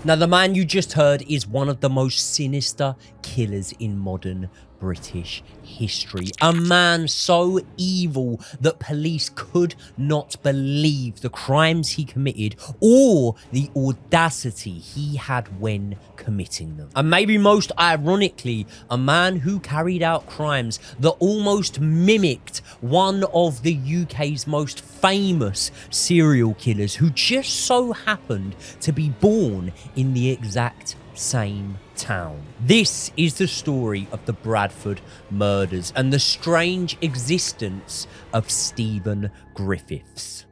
Now, the man you just heard is one of the most sinister killers in modern British history. A man so evil that police could not believe the crimes he committed or the audacity he had when committing them. And maybe most ironically, a man who carried out crimes that almost mimicked one of the UK's most famous serial killers, who just so happened to be born in the exact same town. This is the story of the Bradford murders and the strange existence of Steven Griffiths.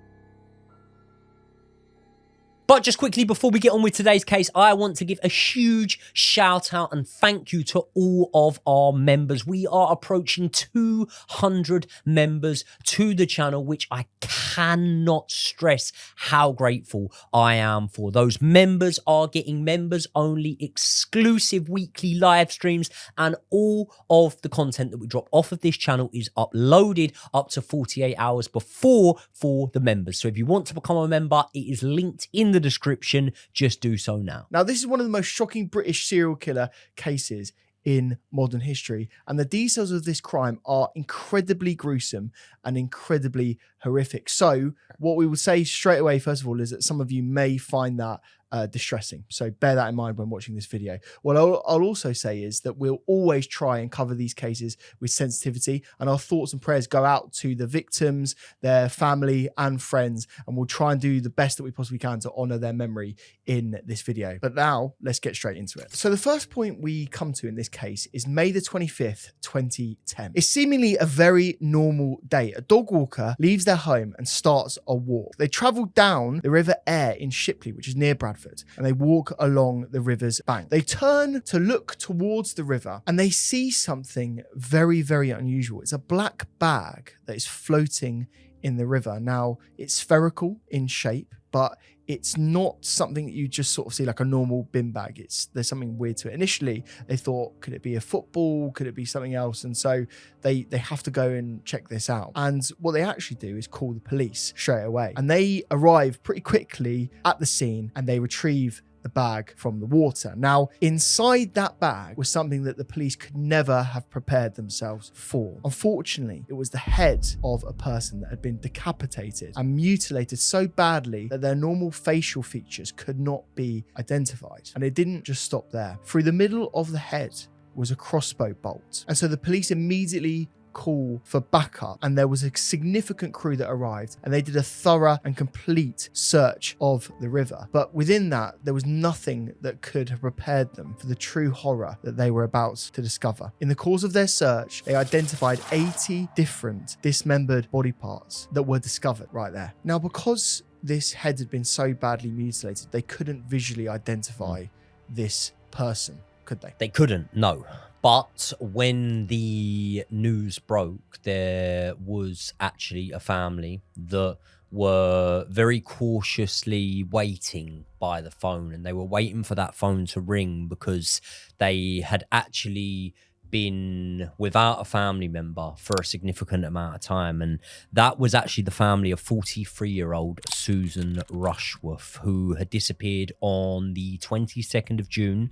But just quickly before we get on with today's case, I want to give a huge shout out and thank you to all of our members. We are approaching 200 members to the channel, which I cannot stress how grateful I am for. Those members are getting members only exclusive weekly live streams, and all of the content that we drop off of this channel is uploaded up to 48 hours before for the members. So if you want to become a member, it is linked in the description. Just do so now. Now, this is one of the most shocking British serial killer cases in modern history, and the details of this crime are incredibly gruesome and incredibly horrific. So what we will say straight away, first of all, is that some of you may find that distressing. So bear that in mind when watching this video. What I'll also say is that we'll always try and cover these cases with sensitivity, and our thoughts and prayers go out to the victims, their family and friends, and we'll try and do the best that we possibly can to honor their memory in this video. But now let's get straight into it. So the first point we come to in this case is May the 25th, 2010. It's seemingly a very normal day. A dog walker leaves their home and starts a walk. They travel down the River Aire in Shipley, which is near Bradford, and they walk along the river's bank. They turn to look towards the river and they see something very, very unusual. It's a black bag that is floating in the river. Now, it's spherical in shape, but it's not something that you just sort of see like a normal bin bag. There's something weird to it. Initially, they thought, could it be a football? Could it be something else? And so they have to go and check this out. And what they actually do is call the police straight away. And they arrive pretty quickly at the scene and they retrieve the bag from the water. Now, inside that bag was something that the police could never have prepared themselves for. Unfortunately, it was the head of a person that had been decapitated and mutilated so badly that their normal facial features could not be identified. And it didn't just stop there. Through the middle of the head was a crossbow bolt. And so the police immediately call for backup, and there was a significant crew that arrived, and they did a thorough and complete search of the river. But within that, there was nothing that could have prepared them for the true horror that they were about to discover. In the course of their search, they identified 80 different dismembered body parts that were discovered right there. Now, because this head had been so badly mutilated, they couldn't visually identify this person, could they? They couldn't, no. But when the news broke, there was actually a family that were very cautiously waiting by the phone, and they were waiting for that phone to ring because they had actually been without a family member for a significant amount of time. And that was actually the family of 43-year-old Susan Rushworth, who had disappeared on the 22nd of June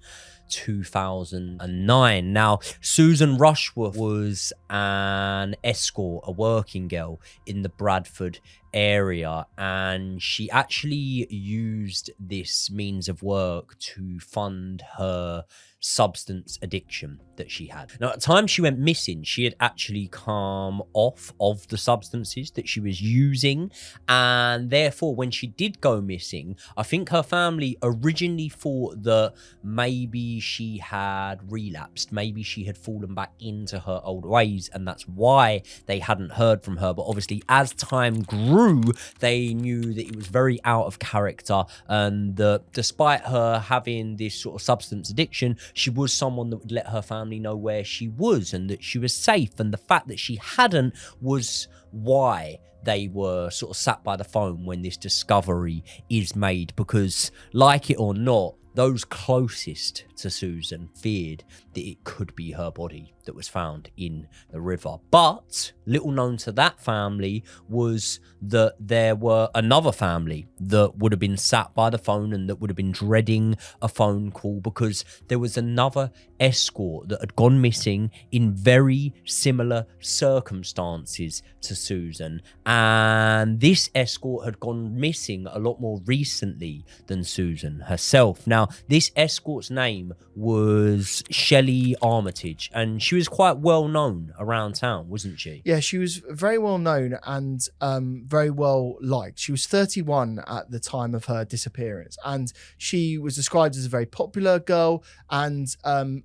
2009. Now, Susan Rushworth was an escort, a working girl in the Bradford area, and she actually used this means of work to fund her substance addiction that she had. Now, at the time she went missing, she had actually come off of the substances that she was using, and therefore when she did go missing, I think her family originally thought that maybe she had relapsed, maybe she had fallen back into her old ways, and that's why they hadn't heard from her. But obviously as time grew, they knew that it was very out of character, and that despite her having this sort of substance addiction, she was someone that would let her family know where she was and that she was safe. And the fact that she hadn't was why they were sort of sat by the phone when this discovery is made, because like it or not, those closest to Susan feared that it could be her body that was found in the river. But little known to that family was that there were another family that would have been sat by the phone and that would have been dreading a phone call, because there was another escort that had gone missing in very similar circumstances to Susan. And this escort had gone missing a lot more recently than Susan herself. Now, this escort's name was Shelley Armitage, and she was quite well known around town, wasn't she? Yeah, she was very well known and very well liked. She was 31 at the time of her disappearance, and she was described as a very popular girl, and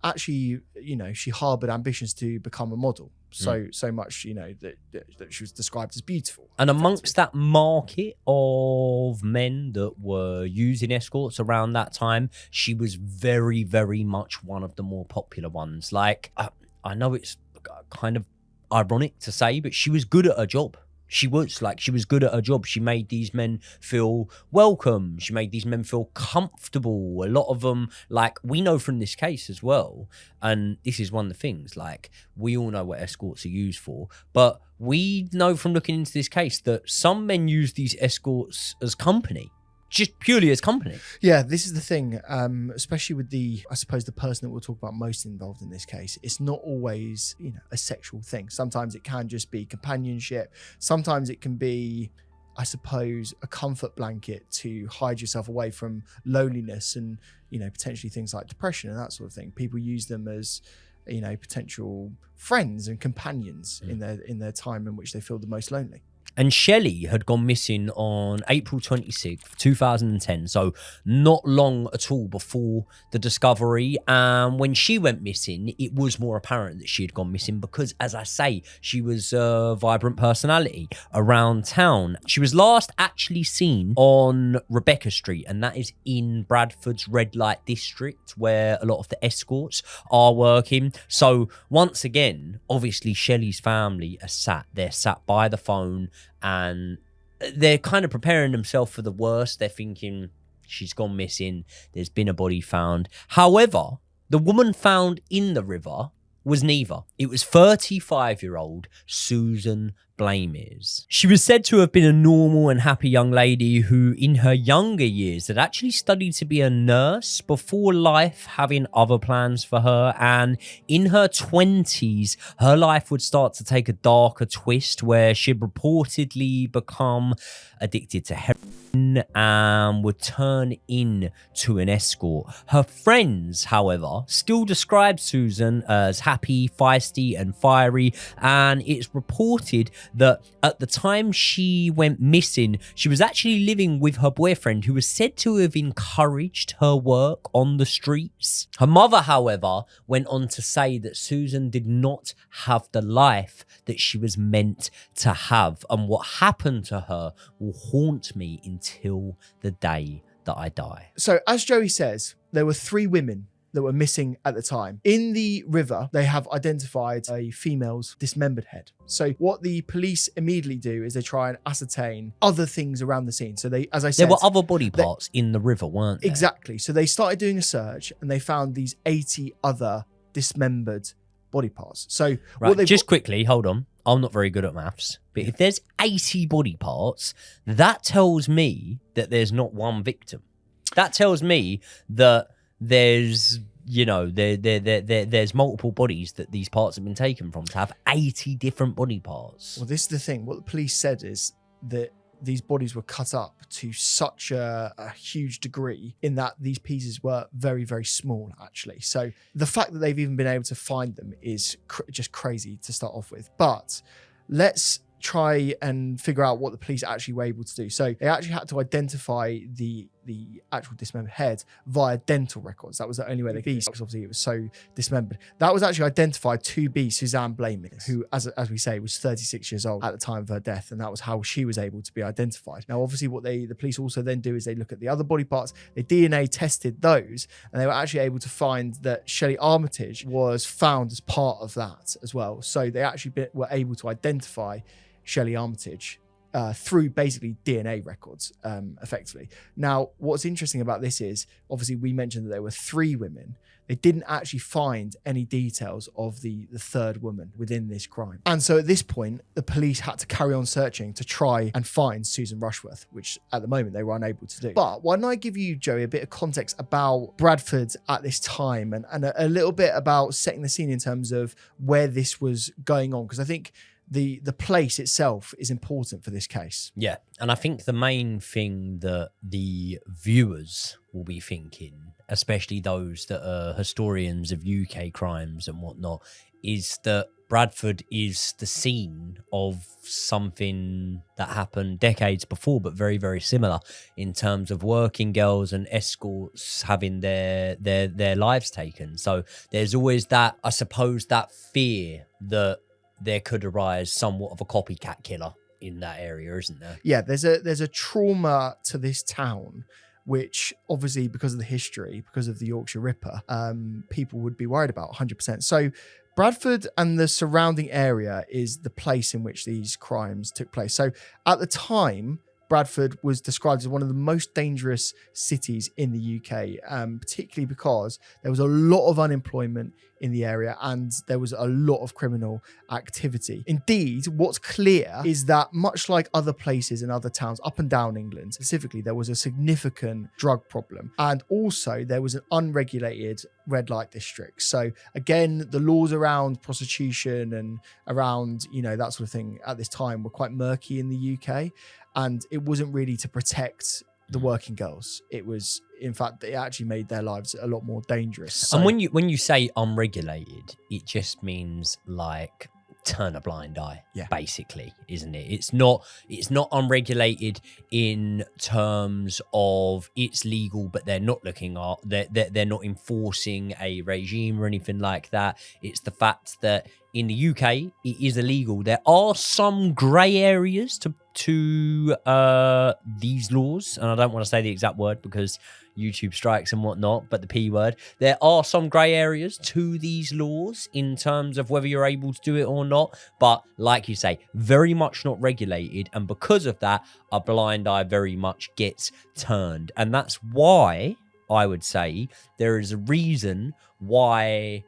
actually, you know, she harbored ambitions to become a model. So much, you know, that she was described as beautiful. And amongst that market of men that were using escorts around that time, she was very, very much one of the more popular ones. Like, I know it's kind of ironic to say, but she was good at her job. She was good at her job. She made these men feel welcome. She made these men feel comfortable. A lot of them, like, we know from this case as well, and this is one of the things, like, we all know what escorts are used for, but we know from looking into this case that some men use these escorts as company. Just purely as company. Yeah, this is the thing, especially with I suppose the person that we'll talk about most involved in this case. It's not always, you know, a sexual thing. Sometimes it can just be companionship. Sometimes it can be, I suppose, a comfort blanket to hide yourself away from loneliness and, you know, potentially things like depression and that sort of thing. People use them as, you know, potential friends and companions in their time in which they feel the most lonely. And Shelley had gone missing on April 26th, 2010, so not long at all before the discovery. And when she went missing, it was more apparent that she had gone missing because, as I say, she was a vibrant personality around town. She was last actually seen on Rebecca Street, and that is in Bradford's red light district where a lot of the escorts are working. So once again, obviously Shelley's family are sat by the phone, and they're kind of preparing themselves for the worst. They're thinking, she's gone missing, there's been a body found. However, the woman found in the river was neither. It was 35-year-old Suzanne Blamires. She was said to have been a normal and happy young lady who, in her younger years, had actually studied to be a nurse before life having other plans for her. And in her 20s, her life would start to take a darker twist where she'd reportedly become addicted to heroin and would turn into an escort. Her friends, however, still describe Susan as happy, feisty and fiery, and it's reported that at the time she went missing, she was actually living with her boyfriend, who was said to have encouraged her work on the streets. Her mother, however, went on to say that Susan did not have the life that she was meant to have, and what happened to her will haunt me until the day that I die. So, as Joey says, there were 3 women that were missing at the time. In the river, they have identified a female's dismembered head. So what the police immediately do is they try and ascertain other things around the scene. So they, as I said, there were other body parts in the river, weren't there? Exactly. So they started doing a search and they found these 80 other dismembered body parts. So right, just quickly, hold on. I'm not very good at maths, but if there's 80 body parts, that tells me that there's not one victim. That tells me that there's, you know, there's multiple bodies that these parts have been taken from to have 80 different body parts. Well, this is the thing. What the police said is that these bodies were cut up to such a huge degree in that these pieces were very, very small, actually. So the fact that they've even been able to find them is just crazy to start off with. But let's try and figure out what the police actually were able to do. So they actually had to identify the actual dismembered head via dental records. That was the only way they could, because obviously it was so dismembered. That was actually identified to be Suzanne Blamires, who, as we say, was 36 years old at the time of her death, and that was how she was able to be identified. Now, obviously, what the police also then do is they look at the other body parts, they DNA tested those, and they were actually able to find that Shelley Armitage was found as part of that as well. So they actually were able to identify Shelley Armitage through basically DNA records, effectively. Now, what's interesting about this is, obviously, we mentioned that there were 3 women. They didn't actually find any details of the third woman within this crime. And so at this point, the police had to carry on searching to try and find Susan Rushworth, which at the moment they were unable to do. But why don't I give you, Joey, a bit of context about Bradford at this time and a little bit about setting the scene in terms of where this was going on? Because I think the place itself is important for this case. Yeah, and I think the main thing that the viewers will be thinking, especially those that are historians of UK crimes and whatnot, is that Bradford is the scene of something that happened decades before, but very, very similar in terms of working girls and escorts having their lives taken. So there's always that, I suppose, that fear that there could arise somewhat of a copycat killer in that area, isn't there? Yeah, there's a trauma to this town, which obviously, because of the history, because of the Yorkshire Ripper, people would be worried about 100%. So Bradford and the surrounding area is the place in which these crimes took place. So at the time, Bradford was described as one of the most dangerous cities in the UK, particularly because there was a lot of unemployment in the area and there was a lot of criminal activity. Indeed, what's clear is that much like other places and other towns up and down England, specifically, there was a significant drug problem. And also there was an unregulated red light district. So again, the laws around prostitution and around, that sort of thing at this time were quite murky in the UK. And it wasn't really to protect the working girls. It was, in fact, it actually made their lives a lot more dangerous. So, and when you say unregulated, it just means like turn a blind eye, basically, isn't it? It's not unregulated in terms of it's legal, but they're not looking at they're not enforcing a regime or anything like that. It's the fact that in the UK it is illegal. There are some grey areas to these laws, and I don't want to say the exact word because YouTube strikes and whatnot, but the P word. There are some grey areas to these laws in terms of whether you're able to do it or not, but like you say, very much not regulated, and because of that, a blind eye very much gets turned. And that's why I would say there is a reason why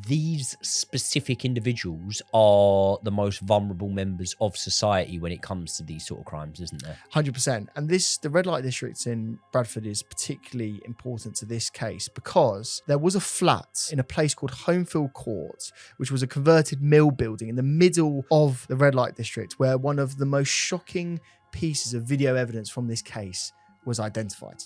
these specific individuals are the most vulnerable members of society when it comes to these sort of crimes, isn't there? 100%. And the red light district in Bradford is particularly important to this case because there was a flat in a place called Homefield Court, which was a converted mill building in the middle of the red light district, where one of the most shocking pieces of video evidence from this case was identified.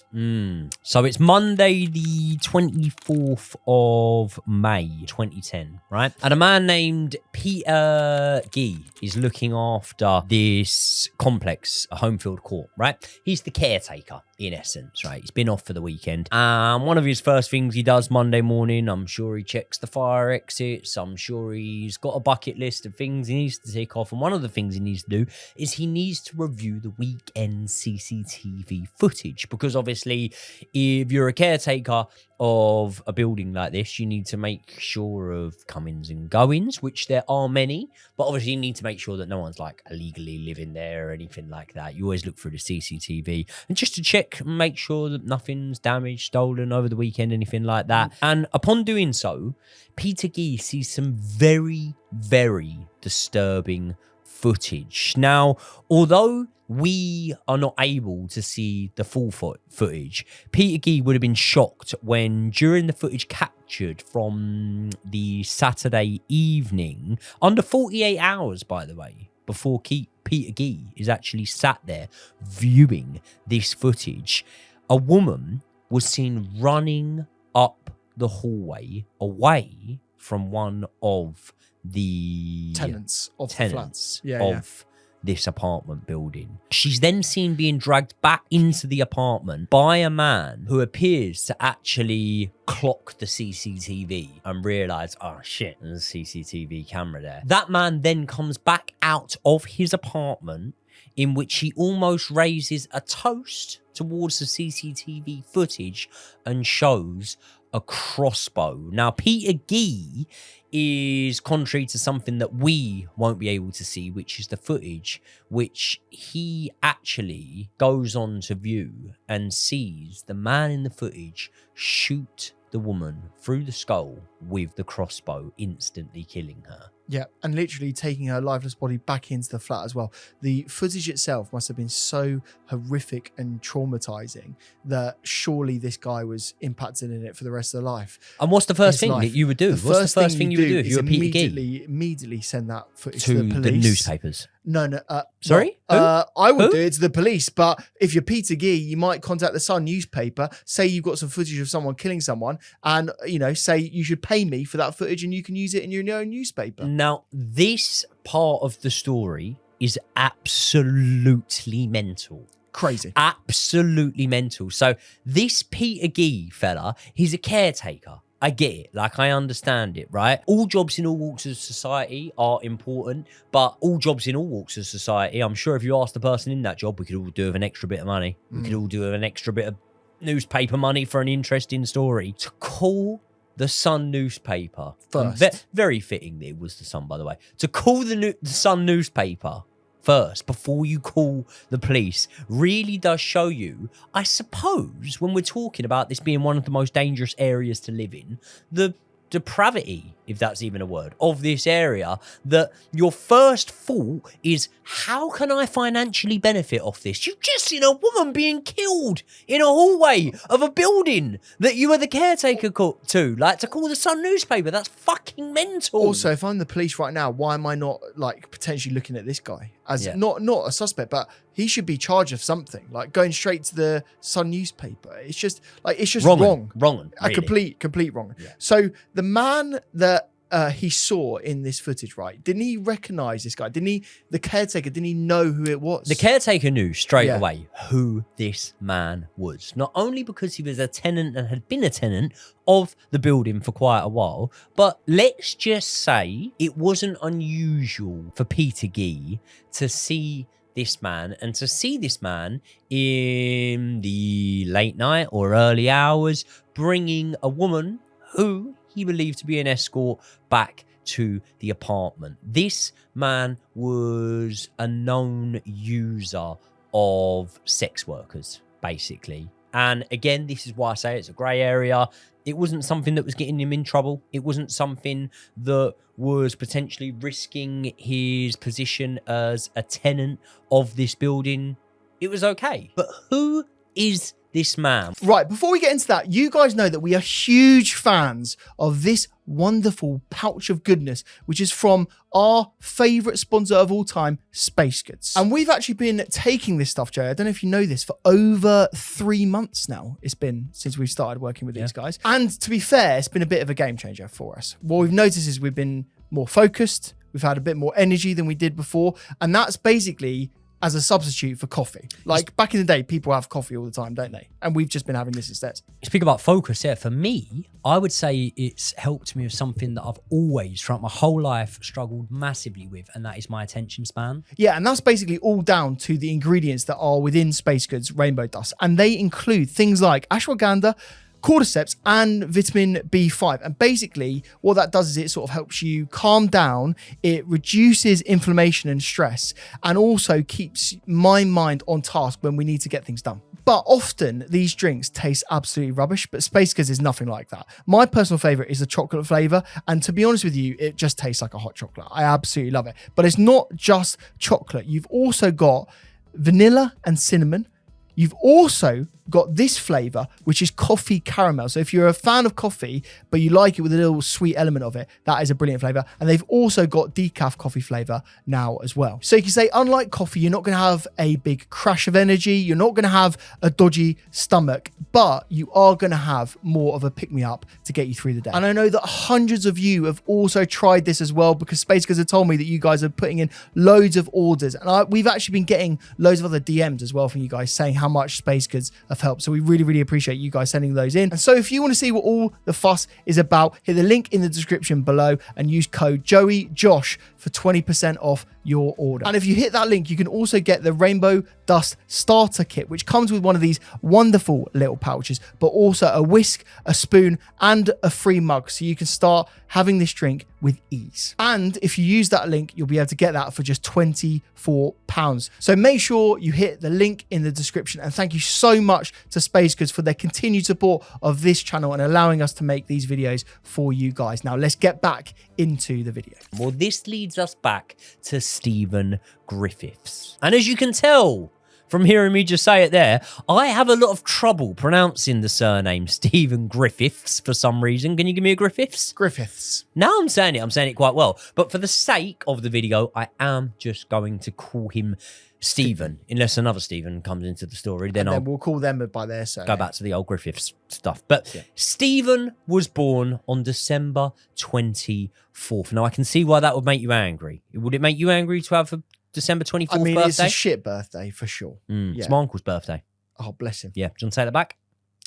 So it's Monday the 24th of May 2010, right? And a man named Peter Gee is looking after this complex, Homefield Court, right? He's the caretaker in essence, right? He's been off for the weekend. One of his first things he does Monday morning, I'm sure he checks the fire exits. I'm sure he's got a bucket list of things he needs to tick off. And one of the things he needs to do is he needs to review the weekend CCTV footage, because obviously if you're a caretaker of a building like this, you need to make sure of comings and goings, which there are many, but obviously you need to make sure that no one's like illegally living there or anything like that. You always look through the CCTV and just to check and make sure that nothing's damaged, stolen over the weekend, anything like that. And upon doing so, Peter Gee sees some very, very disturbing footage. Now, although we are not able to see the full footage, Peter Gee would have been shocked when, during the footage captured from the Saturday evening, under 48 hours, by the way, before Peter Gee is actually sat there viewing this footage, a woman was seen running up the hallway away from one of the tenants of this apartment building. She's then seen being dragged back into the apartment by a man who appears to actually clock the CCTV and realise, oh shit, there's a CCTV camera there. That man then comes back out of his apartment, in which he almost raises a toast towards the CCTV footage and shows a crossbow. Now, Peter Gee is contrary to something that we won't be able to see, which is the footage, which he actually goes on to view and sees the man in the footage shoot the woman through the skull with the crossbow, instantly killing her. Yeah, and literally taking her lifeless body back into the flat as well. The footage itself must have been so horrific and traumatizing that surely this guy was impacted in it for the rest of their life. And what's the first thing that you would do? What's the first thing you would do if you were Peter Gee? Immediately send that footage to the police. The newspapers. No. Sorry? I would do it to the police, but if you're Peter Gee, you might contact the Sun newspaper, say you've got some footage of someone killing someone, and, you know, say you should pay me for that footage and you can use it in your own newspaper. Now, this part of the story is absolutely mental. Crazy. Absolutely mental. So this Peter Gee fella, he's a caretaker. I get it. Like, I understand it, right? All jobs in all walks of society are important, but all jobs in all walks of society, I'm sure if you ask the person in that job, we could all do with an extra bit of money. We could all do with an extra bit of newspaper money for an interesting story. To call the Sun newspaper first. Very fitting that it was the Sun, by the way. To call the Sun newspaper first before you call the police really does show you, I suppose, when we're talking about this being one of the most dangerous areas to live in, the depravity, if that's even a word, of this area, that your first thought is, how can I financially benefit off this? You've just seen a woman being killed in a hallway of a building that you were the caretaker to. Like, to call the Sun newspaper, that's fucking mental. Also, if I'm the police right now, why am I not, like, potentially looking at this guy as not a suspect, but he should be charged of something, like going straight to the Sun newspaper? It's just wrong. Really. A complete wrong. Yeah. So the man that he saw in this footage, right? Didn't he recognize this guy? The caretaker, didn't he know who it was? The caretaker knew straight away who this man was. Not only because he was a tenant and had been a tenant of the building for quite a while, but let's just say it wasn't unusual for Peter Gee to see this man and to see this man in the late night or early hours bringing a woman who he believed to be an escort back to the apartment. This man was a known user of sex workers, basically. And again, this is why I say it's a grey area. It wasn't something that was getting him in trouble. It wasn't something that was potentially risking his position as a tenant of this building. It was okay. But who is this man? Right, before we get into that, you guys know that we are huge fans of this wonderful pouch of goodness, which is from our favourite sponsor of all time, Space Goods. And we've actually been taking this stuff, Jay, I don't know if you know this, for over 3 months now. It's been since we've started working with these guys. And to be fair, it's been a bit of a game changer for us. What we've noticed is we've been more focused, we've had a bit more energy than we did before, and that's basically as a substitute for coffee. Like, back in the day, people have coffee all the time, don't they? And we've just been having this instead. Speak about focus, for me, I would say it's helped me with something that I've always, throughout my whole life, struggled massively with, and that is my attention span. Yeah, and that's basically all down to the ingredients that are within Space Goods Rainbow Dust. And they include things like ashwagandha, cordyceps, and vitamin B5. And basically what that does is it sort of helps you calm down, it reduces inflammation and stress, and also keeps my mind on task when we need to get things done. But often these drinks taste absolutely rubbish, but Space Goods is nothing like that. My personal favorite is the chocolate flavor, and to be honest with you, it just tastes like a hot chocolate. I absolutely love it. But it's not just chocolate. You've also got vanilla and cinnamon. You've also got this flavor, which is coffee caramel. So if you're a fan of coffee, but you like it with a little sweet element of it, that is a brilliant flavor. And they've also got decaf coffee flavor now as well. So you can say, unlike coffee, you're not going to have a big crash of energy. You're not going to have a dodgy stomach, but you are going to have more of a pick-me-up to get you through the day. And I know that hundreds of you have also tried this as well, because Space Goods have told me that you guys are putting in loads of orders. And we've actually been getting loads of other DMs as well from you guys saying how much Space Goods are of help. So we really, really appreciate you guys sending those in. And so if you want to see what all the fuss is about, hit the link in the description below and use code JOEYJOSH for 20% off your order. And if you hit that link, you can also get the Rainbow Dust Starter Kit, which comes with one of these wonderful little pouches, but also a whisk, a spoon, and a free mug, so you can start having this drink with ease. And if you use that link, you'll be able to get that for just £24. So make sure you hit the link in the description. And thank you so much to Space Goods for their continued support of this channel and allowing us to make these videos for you guys. Now let's get back into the video. Well, this leads us back to Steven Griffiths. And as you can tell from hearing me just say it there, I have a lot of trouble pronouncing the surname Steven Griffiths for some reason. Can you give me a Griffiths? Griffiths. Now I'm saying it quite well. But for the sake of the video, I am just going to call him Steven, unless another Steven comes into the story. Then we'll call them by their surname. Go back to the old Griffiths stuff. But yeah. Steven was born on December 24th. Now, I can see why that would make you angry. Would it make you angry to have a December 24th birthday? It's a shit birthday for sure. Yeah. It's my uncle's birthday. Oh, bless him. Yeah. Do you want to say that back?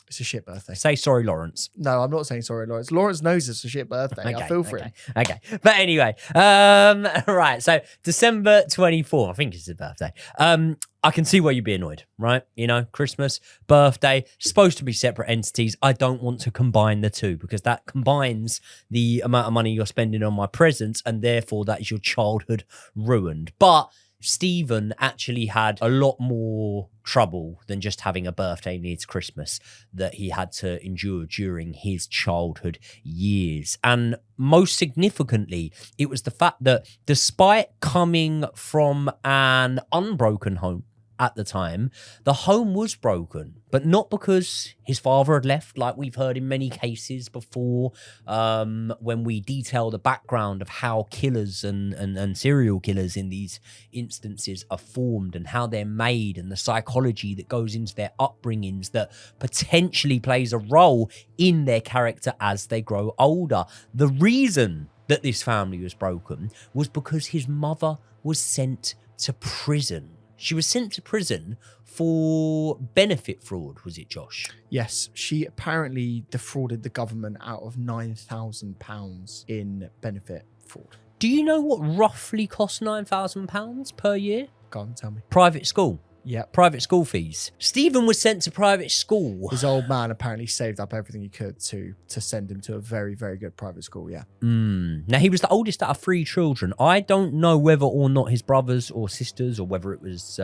It's a shit birthday. Say sorry, Lawrence. No, I'm not saying sorry, Lawrence. Lawrence knows it's a shit birthday. Okay, I feel for him. Okay. But anyway, right. So December 24th, I think it's his birthday. I can see why you'd be annoyed, right? You know, Christmas, birthday, supposed to be separate entities. I don't want to combine the two because that combines the amount of money you're spending on my presents, and therefore that is your childhood ruined. But Steven actually had a lot more trouble than just having a birthday near to Christmas that he had to endure during his childhood years. And most significantly, it was the fact that despite coming from an unbroken home at the time, the home was broken, but not because his father had left, like we've heard in many cases before, when we detail the background of how killers and serial killers in these instances are formed and how they're made and the psychology that goes into their upbringings that potentially plays a role in their character as they grow older. The reason that this family was broken was because his mother was sent to prison. She was sent to prison for benefit fraud, was it, Josh? Yes, she apparently defrauded the government out of £9,000 in benefit fraud. Do you know what roughly costs £9,000 per year? Go on, tell me. Private school. Yeah. Private school fees. Steven was sent to private school. His old man apparently saved up everything he could to send him to a very, very good private school, yeah. Now, he was the oldest out of 3 children. I don't know whether or not his brothers or sisters, or whether it was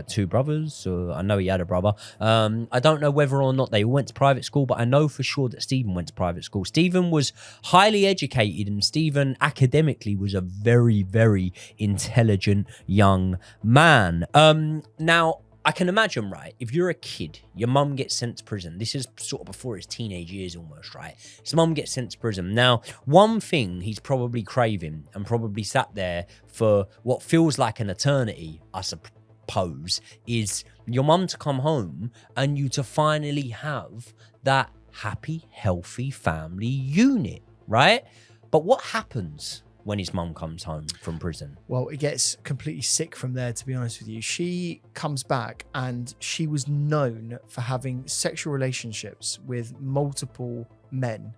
2 brothers, or I know he had a brother. I don't know whether or not they all went to private school, but I know for sure that Steven went to private school. Steven was highly educated, and Steven academically was a very, very intelligent young man. Now, I can imagine, right, if you're a kid, your mum gets sent to prison. This is sort of before his teenage years almost, right? His mum gets sent to prison. Now, one thing he's probably craving and probably sat there for what feels like an eternity, I suppose, is your mum to come home and you to finally have that happy, healthy family unit, right? But what happens when his mum comes home from prison? Well, it gets completely sick from there, to be honest with you. She comes back and she was known for having sexual relationships with multiple men,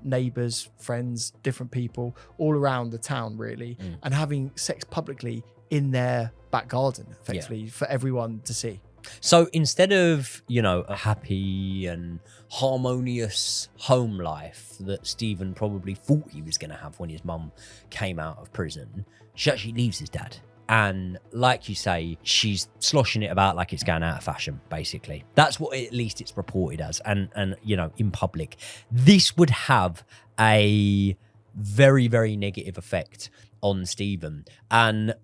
neighbours, friends, different people all around the town, really, and having sex publicly in their back garden, effectively, for everyone to see. So instead of, you know, a happy and harmonious home life that Steven probably thought he was going to have when his mum came out of prison, she actually leaves his dad. And like you say, she's sloshing it about like it's going out of fashion, basically. That's what at least it's reported as. And you know, in public, this would have a very, very negative effect on Steven. And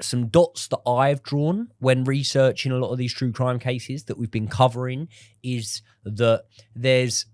some dots that I've drawn when researching a lot of these true crime cases that we've been covering is that there's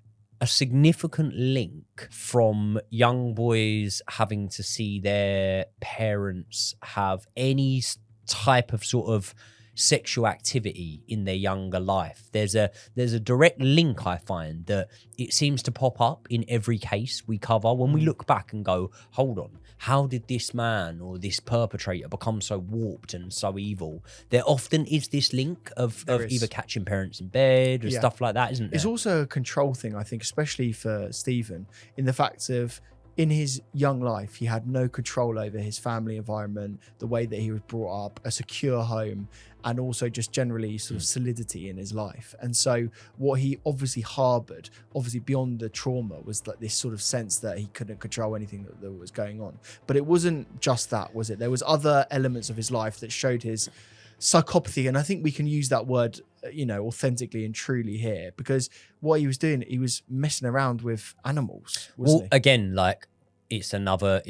a significant link from young boys having to see their parents have any type of sort of sexual activity in their younger life. There's a direct link, I find, that it seems to pop up in every case we cover when we look back and go, hold on, how did this man or this perpetrator become so warped and so evil? There often is this link of either catching parents in bed or stuff like that, isn't there? It's also a control thing, I think, especially for Stephen, in the fact of, in his young life, he had no control over his family environment, the way that he was brought up, a secure home, and also just generally sort of solidity in his life. And so what he obviously harbored, obviously beyond the trauma, was like this sort of sense that he couldn't control anything that was going on. But it wasn't just that, was it? There was other elements of his life that showed his psychopathy. And I think we can use that word, you know, authentically and truly here, because what he was doing, he was messing around with animals. Wasn't he? Again, like, it's another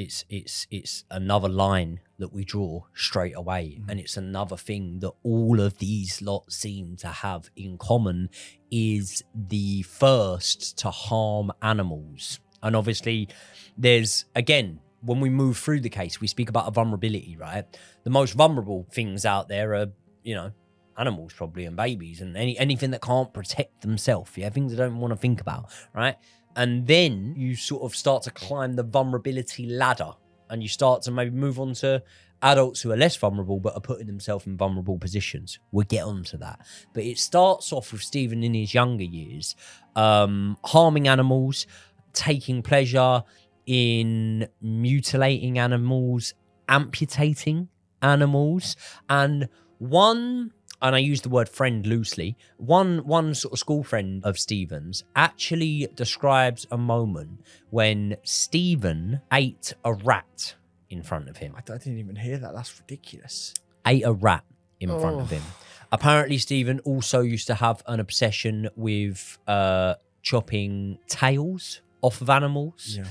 line that we draw straight away, and it's another thing that all of these lot seem to have in common, is the first to harm animals. And obviously there's, again, when we move through the case, we speak about a vulnerability, right? The most vulnerable things out there are, you know, animals probably, and babies, and anything that can't protect themselves, things I don't want to think about, right? And then you sort of start to climb the vulnerability ladder, and you start to maybe move on to adults who are less vulnerable but are putting themselves in vulnerable positions. We'll get onto that. But it starts off with Stephen in his younger years, harming animals, taking pleasure in mutilating animals, amputating animals, and I use the word friend loosely, one sort of school friend of Stephen's actually describes a moment when Stephen ate a rat in front of him. I didn't even hear that. That's ridiculous. Ate a rat in front of him. Apparently, Stephen also used to have an obsession with chopping tails off of animals. Yeah.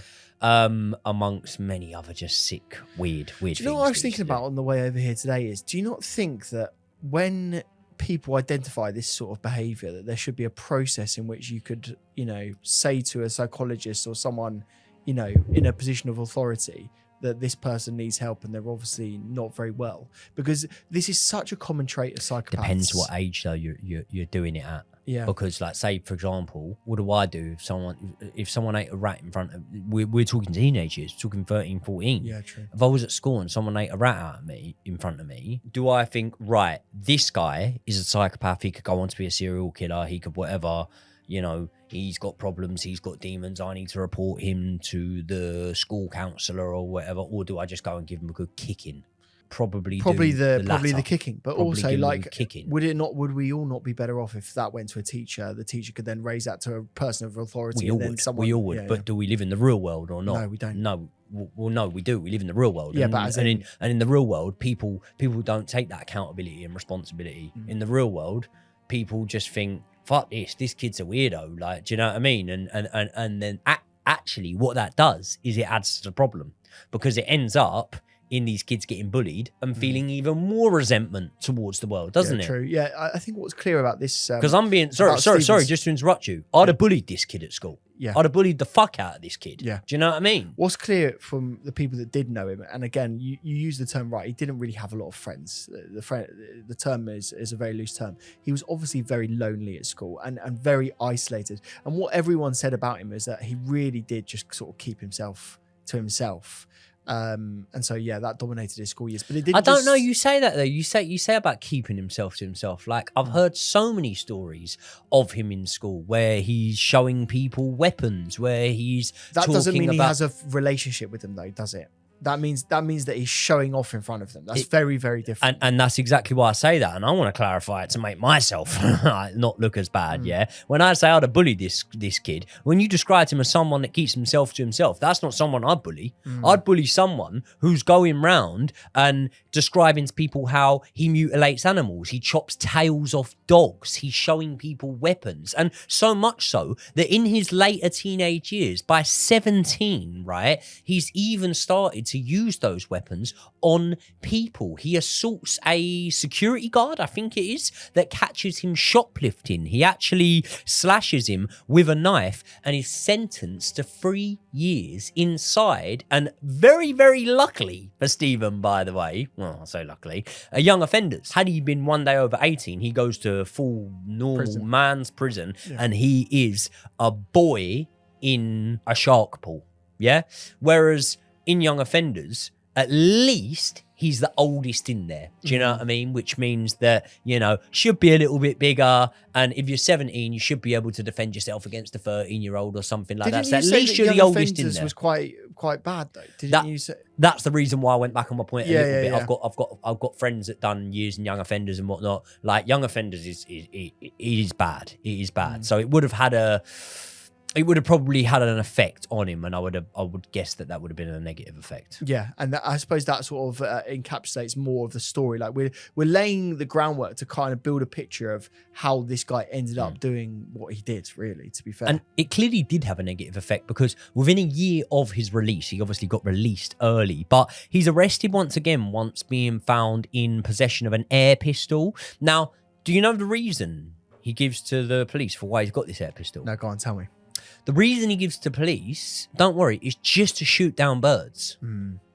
Amongst many other just sick, weird do you things. know what I was thinking about on the way over here today is, do you not think that when people identify this sort of behavior, that there should be a process in which you could, you know, say to a psychologist or someone, you know, in a position of authority, that this person needs help and they're obviously not very well? Because this is such a common trait of psychopaths. Depends what age though you're doing it at. Yeah. Because, like, say for example, what do I do if someone ate a rat in front of, we're talking teenagers, talking 13, 14. Yeah, true. If I was at school and someone ate a rat out of me in front of me, do I think, right, this guy is a psychopath, he could go on to be a serial killer, he could whatever, you know, he's got problems, he's got demons, I need to report him to the school counsellor or whatever? Or do I just go and give him a good kicking? Probably the kicking, but probably also, like, kicking. Would we all not be better off if that went to a teacher? The teacher could then raise that to a person of authority. We all would. But do we live in the real world or not? No, we don't. No. Well, no, we do. We live in the real world. Yeah, and in the real world, people don't take that accountability and responsibility. In the real world, people just think, fuck this kid's a weirdo. Like, do you know what I mean? And then actually what that does is it adds to the problem, because it ends up in these kids getting bullied and feeling even more resentment towards the world, doesn't it? True. Yeah, I think what's clear about this, because I'm being sorry, just to interrupt you. I'd have bullied this kid at school. Yeah, I'd have bullied the fuck out of this kid. Yeah, do you know what I mean? What's clear from the people that did know him, and again, you use the term right, he didn't really have a lot of friends. The term is a very loose term. He was obviously very lonely at school and very isolated. And what everyone said about him is that he really did just sort of keep himself to himself. And so that dominated his school years. But it didn't. I don't know. You say that though. You say about keeping himself to himself. Like, I've heard so many stories of him in school where he's showing people weapons, where he's that doesn't mean he has a relationship with them though, does it? That means that he's showing off in front of them. That's very, very different. And that's exactly why I say that. And I want to clarify it to make myself not look as bad, yeah? When I say I'd have bullied this kid, when you described him as someone that keeps himself to himself, that's not someone I'd bully. I'd bully someone who's going round and describing to people how he mutilates animals. He chops tails off dogs. He's showing people weapons. And so much so that in his later teenage years, by 17, right, he's even started to to use those weapons on people. He assaults a security guard, I think it is, that catches him shoplifting. He actually slashes him with a knife and is sentenced to 3 years inside. And very, very luckily for Steven, by the way, well, I say luckily, a young offenders. Had he been one day over 18, he goes to full normal man's prison, and he is a boy in a shark pool. Yeah. Whereas in young offenders, at least he's the oldest in there. Do you know what I mean? Which means that, you know, should be a little bit bigger. And if you're 17, you should be able to defend yourself against a 13-year-old or something like that. So at least you're the oldest in there. Was quite bad though. Didn't you say? That's the reason why I went back on my point a little bit. Yeah. I've got friends that done years in young offenders and whatnot. Like young offenders is bad. It is bad. So it would have probably had an effect on him, and I would guess that would have been a negative effect. Yeah, and I suppose that sort of encapsulates more of the story. Like we're laying the groundwork to kind of build a picture of how this guy ended up doing what he did. Really, to be fair, and it clearly did have a negative effect because within a year of his release, he obviously got released early, but he's arrested once again, once being found in possession of an air pistol. Now, do you know the reason he gives to the police for why he's got this air pistol? No, go on, tell me. The reason he gives to police, don't worry, is just to shoot down birds.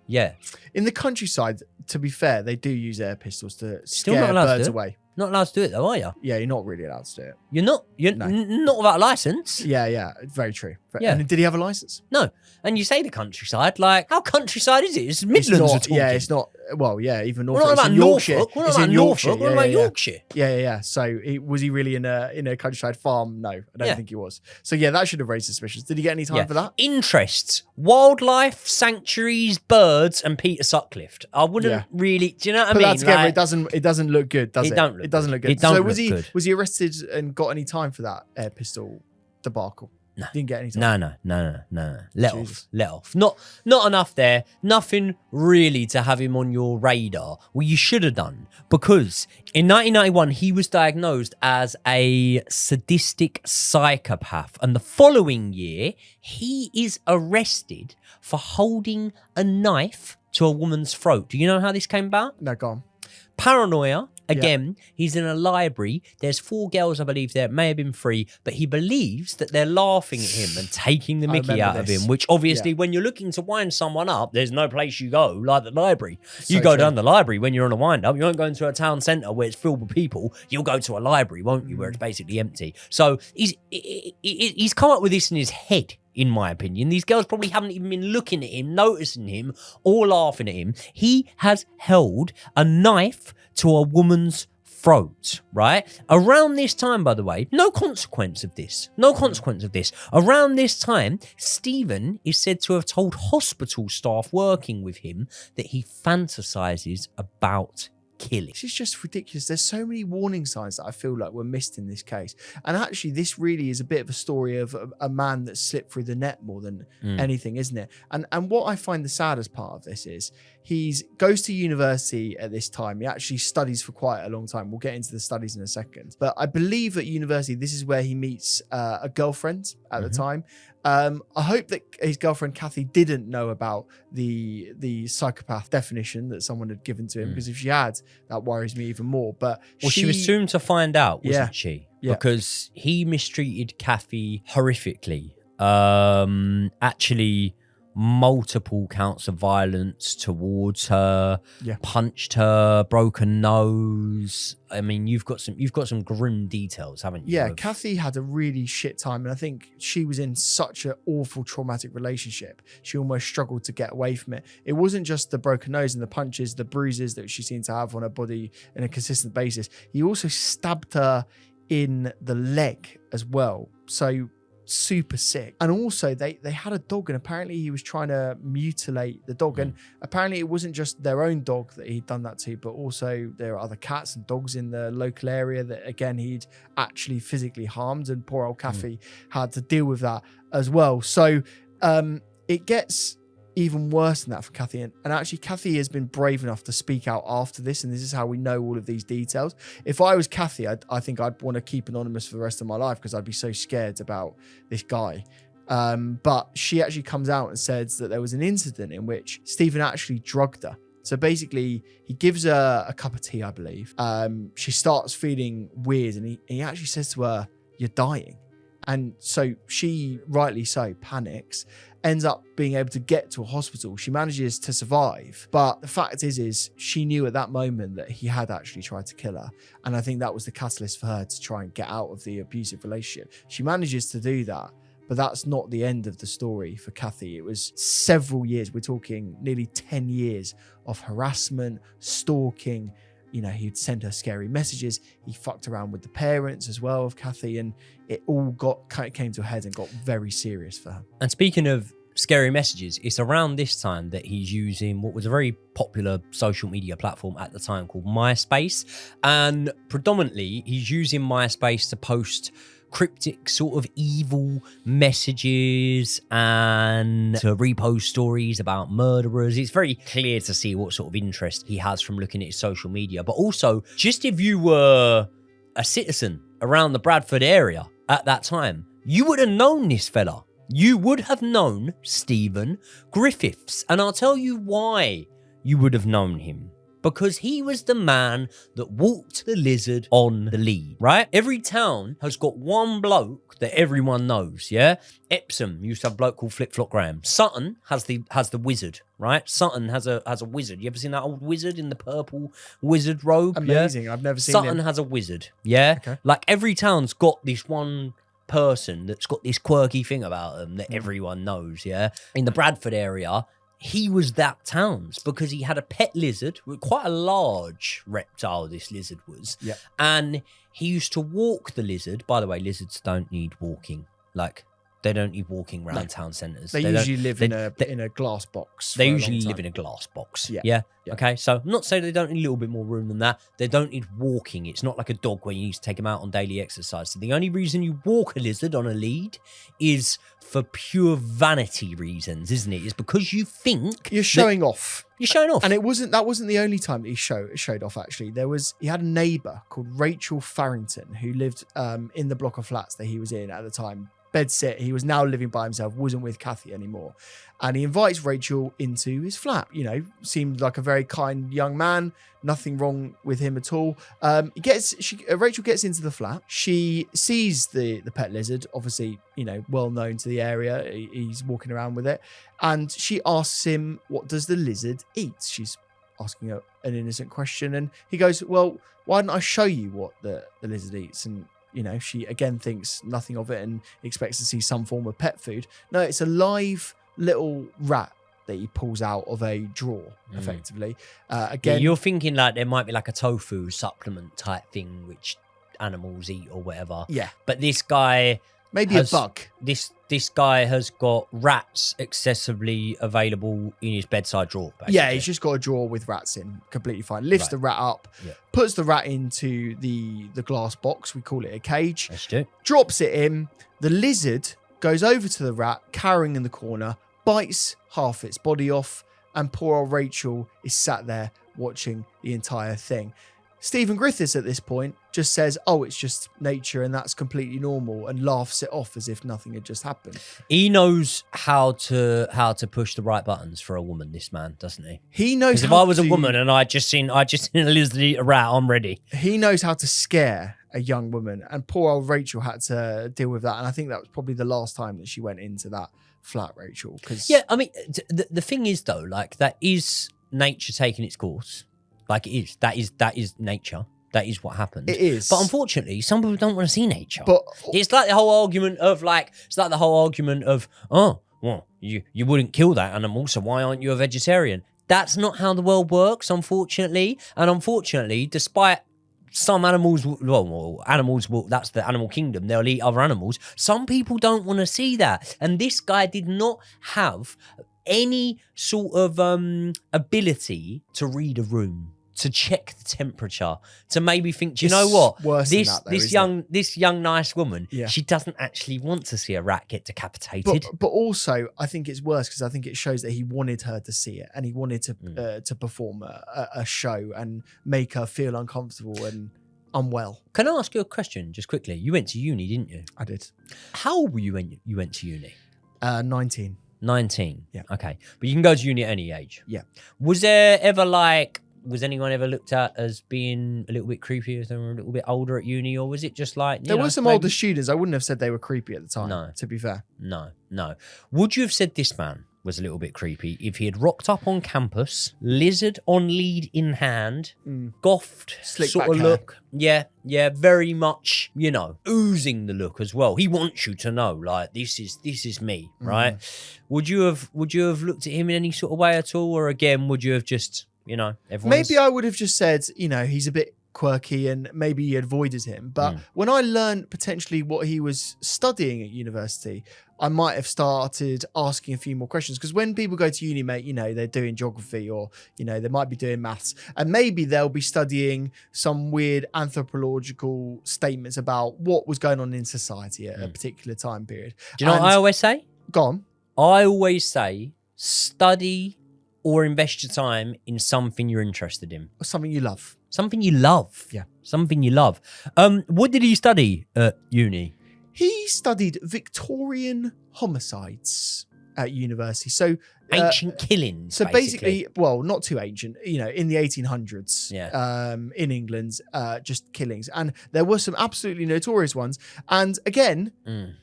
Yeah. In the countryside, to be fair, they do use air pistols to scare birds away. Not allowed to do it though, are you? Yeah, you're not really allowed to do it. You're not without a license. Yeah, very true. Yeah. And did he have a license? No. And you say the countryside, like, how countryside is it? It's Midlands we're talking. Yeah, it's not, well, yeah, even Norfolk. We're not about Norfolk. We're not about Norfolk. We're about Yorkshire. Yeah. So was he really in a countryside farm? No, I don't think he was. So yeah, that should have raised suspicions. Did he get any time for that? Interests, wildlife, sanctuaries, birds, and Peter Sutcliffe. I wouldn't really, do you know what I mean? Put that together, like, it doesn't look good, does it? It doesn't look good. So was he arrested and got any time for that air pistol debacle? No. Didn't get any time. No. Let off. Not enough there. Nothing really to have him on your radar. Well, you should have done, because in 1991, he was diagnosed as a sadistic psychopath. And the following year, he is arrested for holding a knife to a woman's throat. Do you know how this came about? No, go on. Paranoia. Again, he's in a library. There's 4 girls, I believe. There may have been 3, but he believes that they're laughing at him and taking the mickey out of him, which obviously when you're looking to wind someone up, there's no place you go like the library. You go down the library when you're on a wind up. You won't go into a town centre where it's filled with people. You'll go to a library, won't you, where it's basically empty. So he's come up with this in his head. In my opinion, these girls probably haven't even been looking at him, noticing him, or laughing at him. He has held a knife to a woman's throat, right? Around this time, by the way, no consequence of this. Around this time, Steven is said to have told hospital staff working with him that he fantasizes about killing. This is just ridiculous. There's so many warning signs that I feel like were missed in this case. And actually, this really is a bit of a story of a man that slipped through the net more than anything, isn't it? And what I find the saddest part of this is he goes to university at this time. He actually studies for quite a long time. We'll get into the studies in a second. But I believe at university, this is where he meets a girlfriend at the time. I hope that his girlfriend Kathy didn't know about the psychopath definition that someone had given to him, because if she had, that worries me even more. But she was soon to find out, wasn't she? Yeah. Because he mistreated Kathy horrifically. Actually, multiple counts of violence towards her, punched her, broken nose. I mean, you've got some grim details, haven't you? Yeah, Kathy had a really shit time, and I think she was in such an awful traumatic relationship. She almost struggled to get away from it. It wasn't just the broken nose and the punches, the bruises that she seemed to have on her body on a consistent basis. He also stabbed her in the leg as well. So super sick. And also they had a dog, and apparently he was trying to mutilate the dog, and apparently it wasn't just their own dog that he'd done that to, but also there are other cats and dogs in the local area that again he'd actually physically harmed, and poor old Kathy had to deal with that as well. So it gets even worse than that for Kathy, and actually Kathy has been brave enough to speak out after this, and this is how we know all of these details. If I was Kathy, I think I'd want to keep anonymous for the rest of my life, because I'd be so scared about this guy. But she actually comes out and says that there was an incident in which Stephen actually drugged her. So basically, he gives her a cup of tea, I believe. She starts feeling weird, and he actually says to her, "You're dying." And so she, rightly so, panics, ends up being able to get to a hospital. She manages to survive. But the fact is she knew at that moment that he had actually tried to kill her. And I think that was the catalyst for her to try and get out of the abusive relationship. She manages to do that. But that's not the end of the story for Kathy. It was several years. We're talking nearly 10 years of harassment, stalking. You know, he'd send her scary messages. He fucked around with the parents as well of Kathy. And it all came to a head and got very serious for her. And speaking of scary messages, it's around this time that he's using what was a very popular social media platform at the time called MySpace. And predominantly, he's using MySpace to post cryptic sort of evil messages and to repost stories about murderers. It's very clear to see what sort of interest he has from looking at his social media. But also, just if you were a citizen around the Bradford area at that time, you would have known this fella. You would have known Steven Griffiths. And I'll tell you why you would have known him. Because he was the man that walked the lizard on the lead, right? Every town has got one bloke that everyone knows, yeah? Epsom used to have a bloke called Flip Flop Graham. Sutton has the wizard, right? Sutton has a wizard. You ever seen that old wizard in the purple wizard robe? Amazing. Yeah? I've never seen Sutton him. has a wizard, yeah? Okay. Like every town's got this one person that's got this quirky thing about them that everyone knows, yeah? In the Bradford area, he was that town's because he had a pet lizard, quite a large reptile this lizard was. Yeah. And he used to walk the lizard. By the way, lizards don't need walking. Like, they don't need walking around town centres. They usually live in a glass box. They usually live in a glass box. Yeah. Okay, so I'm not saying they don't need a little bit more room than that. They don't need walking. It's not like a dog where you need to take them out on daily exercise. So the only reason you walk a lizard on a lead is for pure vanity reasons, isn't it? It's because you think you're showing off. You're showing off. And that wasn't the only time that he showed off, actually. He had a neighbour called Rachel Farrington who lived in the block of flats that he was in at the time. Bedsit. He was now living by himself, wasn't with Kathy anymore. And he invites Rachel into his flat. You know, seemed like a very kind young man. Nothing wrong with him at all. Rachel gets into the flat. She sees the pet lizard, obviously, you know, well known to the area. He's walking around with it. And she asks him, what does the lizard eat? She's asking an innocent question. And he goes, well, why don't I show you what the lizard eats? And you know, she again thinks nothing of it and expects to see some form of pet food. No, it's a live little rat that he pulls out of a drawer, effectively. Again, you're thinking like there might be like a tofu supplement type thing which animals eat or whatever. Yeah. But this guy... Maybe a bug. This guy has got rats accessibly available in his bedside drawer. Basically. Yeah, he's just got a drawer with rats in, completely fine. Lifts the rat up, puts the rat into the glass box. We call it a cage. Let's do it. Drops it in. The lizard goes over to the rat, cowering in the corner, bites half its body off, and poor old Rachel is sat there watching the entire thing. Steven Griffiths at this point just says, oh, it's just nature and that's completely normal, and laughs it off as if nothing had just happened. He knows how to push the right buttons for a woman, this man, doesn't he? He knows. Because if I was a woman and I just seen a lizard eat a rat, I'm ready. He knows how to scare a young woman, and poor old Rachel had to deal with that. And I think that was probably the last time that she went into that flat, Rachel. Yeah, I mean, the thing is though, like that is nature taking its course. Like it is. That is nature. That is what happened. It is. But unfortunately, some people don't want to see nature. But it's like the whole argument of oh, well, you wouldn't kill that animal, so why aren't you a vegetarian? That's not how the world works, unfortunately. And unfortunately, despite some animals, that's the animal kingdom, they'll eat other animals. Some people don't want to see that. And this guy did not have any sort of ability to read a room, to check the temperature, to maybe think, do you know what? This young nice woman, she doesn't actually want to see a rat get decapitated. But also, I think it's worse because I think it shows that he wanted her to see it, and he wanted to perform a show and make her feel uncomfortable and unwell. Can I ask you a question just quickly? You went to uni, didn't you? I did. How old were you when you went to uni? 19. 19. Yeah. Okay. But you can go to uni at any age. Yeah. Was anyone ever looked at as being a little bit creepy as they were a little bit older at uni, or was it just like There were some older students. I wouldn't have said they were creepy at the time. No. To be fair. No. Would you have said this man was a little bit creepy if he had rocked up on campus, lizard on lead in hand, goffed Slick sort back of hair. look? Yeah, very much, oozing the look as well. He wants you to know, like, this is me, right? Would you have looked at him in any sort of way at all, or again, would you have just, Maybe I would have just said, he's a bit quirky and maybe you avoided him. But when I learned potentially what he was studying at university, I might have started asking a few more questions. Because when people go to uni, mate, they're doing geography or, they might be doing maths. And maybe they'll be studying some weird anthropological statements about what was going on in society at a particular time period. Do you know what I always say? Go on. I always say study or invest your time in something you're interested in. Something you love. Something you love. Yeah. Something you love. What did he study at uni? He studied Victorian homicides at university. So Ancient killings. So basically, well, not too ancient, in the 1800s, in England, just killings. And there were some absolutely notorious ones. And again,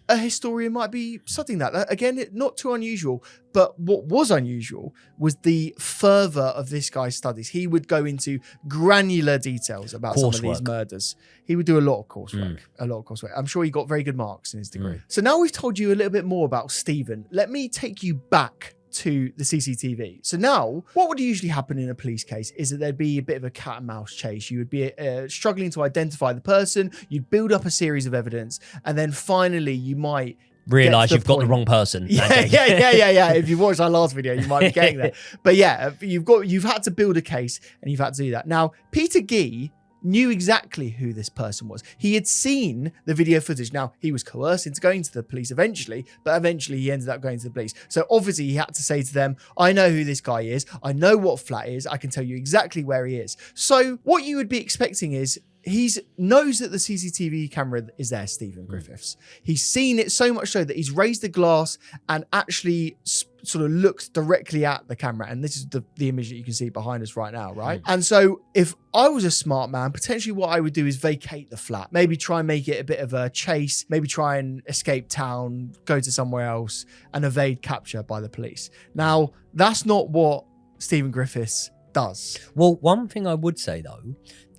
a historian might be studying that. Again, not too unusual. But what was unusual was the fervor of this guy's studies. He would go into granular details about some of these murders. He would do a lot of coursework. I'm sure he got very good marks in his degree. So now we've told you a little bit more about Steven. Let me take you back to the CCTV. So now, what would usually happen in a police case is that there'd be a bit of a cat and mouse chase. You would be struggling to identify the person. You'd build up a series of evidence, and then finally you might realise you've got the wrong person. Yeah. If you've watched our last video, you might be getting there. But yeah, you've had to build a case, and you've had to do that. Now, Peter Gee knew exactly who this person was. He had seen the video footage. Now, he was coerced into going to the police eventually, but eventually he ended up going to the police. So obviously he had to say to them, I know who this guy is. I know what flat is. I can tell you exactly where he is. So what you would be expecting is he knows that the CCTV camera is there, Steven Griffiths. He's seen it so much so that he's raised the glass and actually sort of looked directly at the camera. And this is the image that you can see behind us right now, right? And so if I was a smart man, potentially what I would do is vacate the flat, maybe try and make it a bit of a chase, maybe try and escape town, go to somewhere else and evade capture by the police. Now, that's not what Steven Griffiths does. Well, one thing I would say though,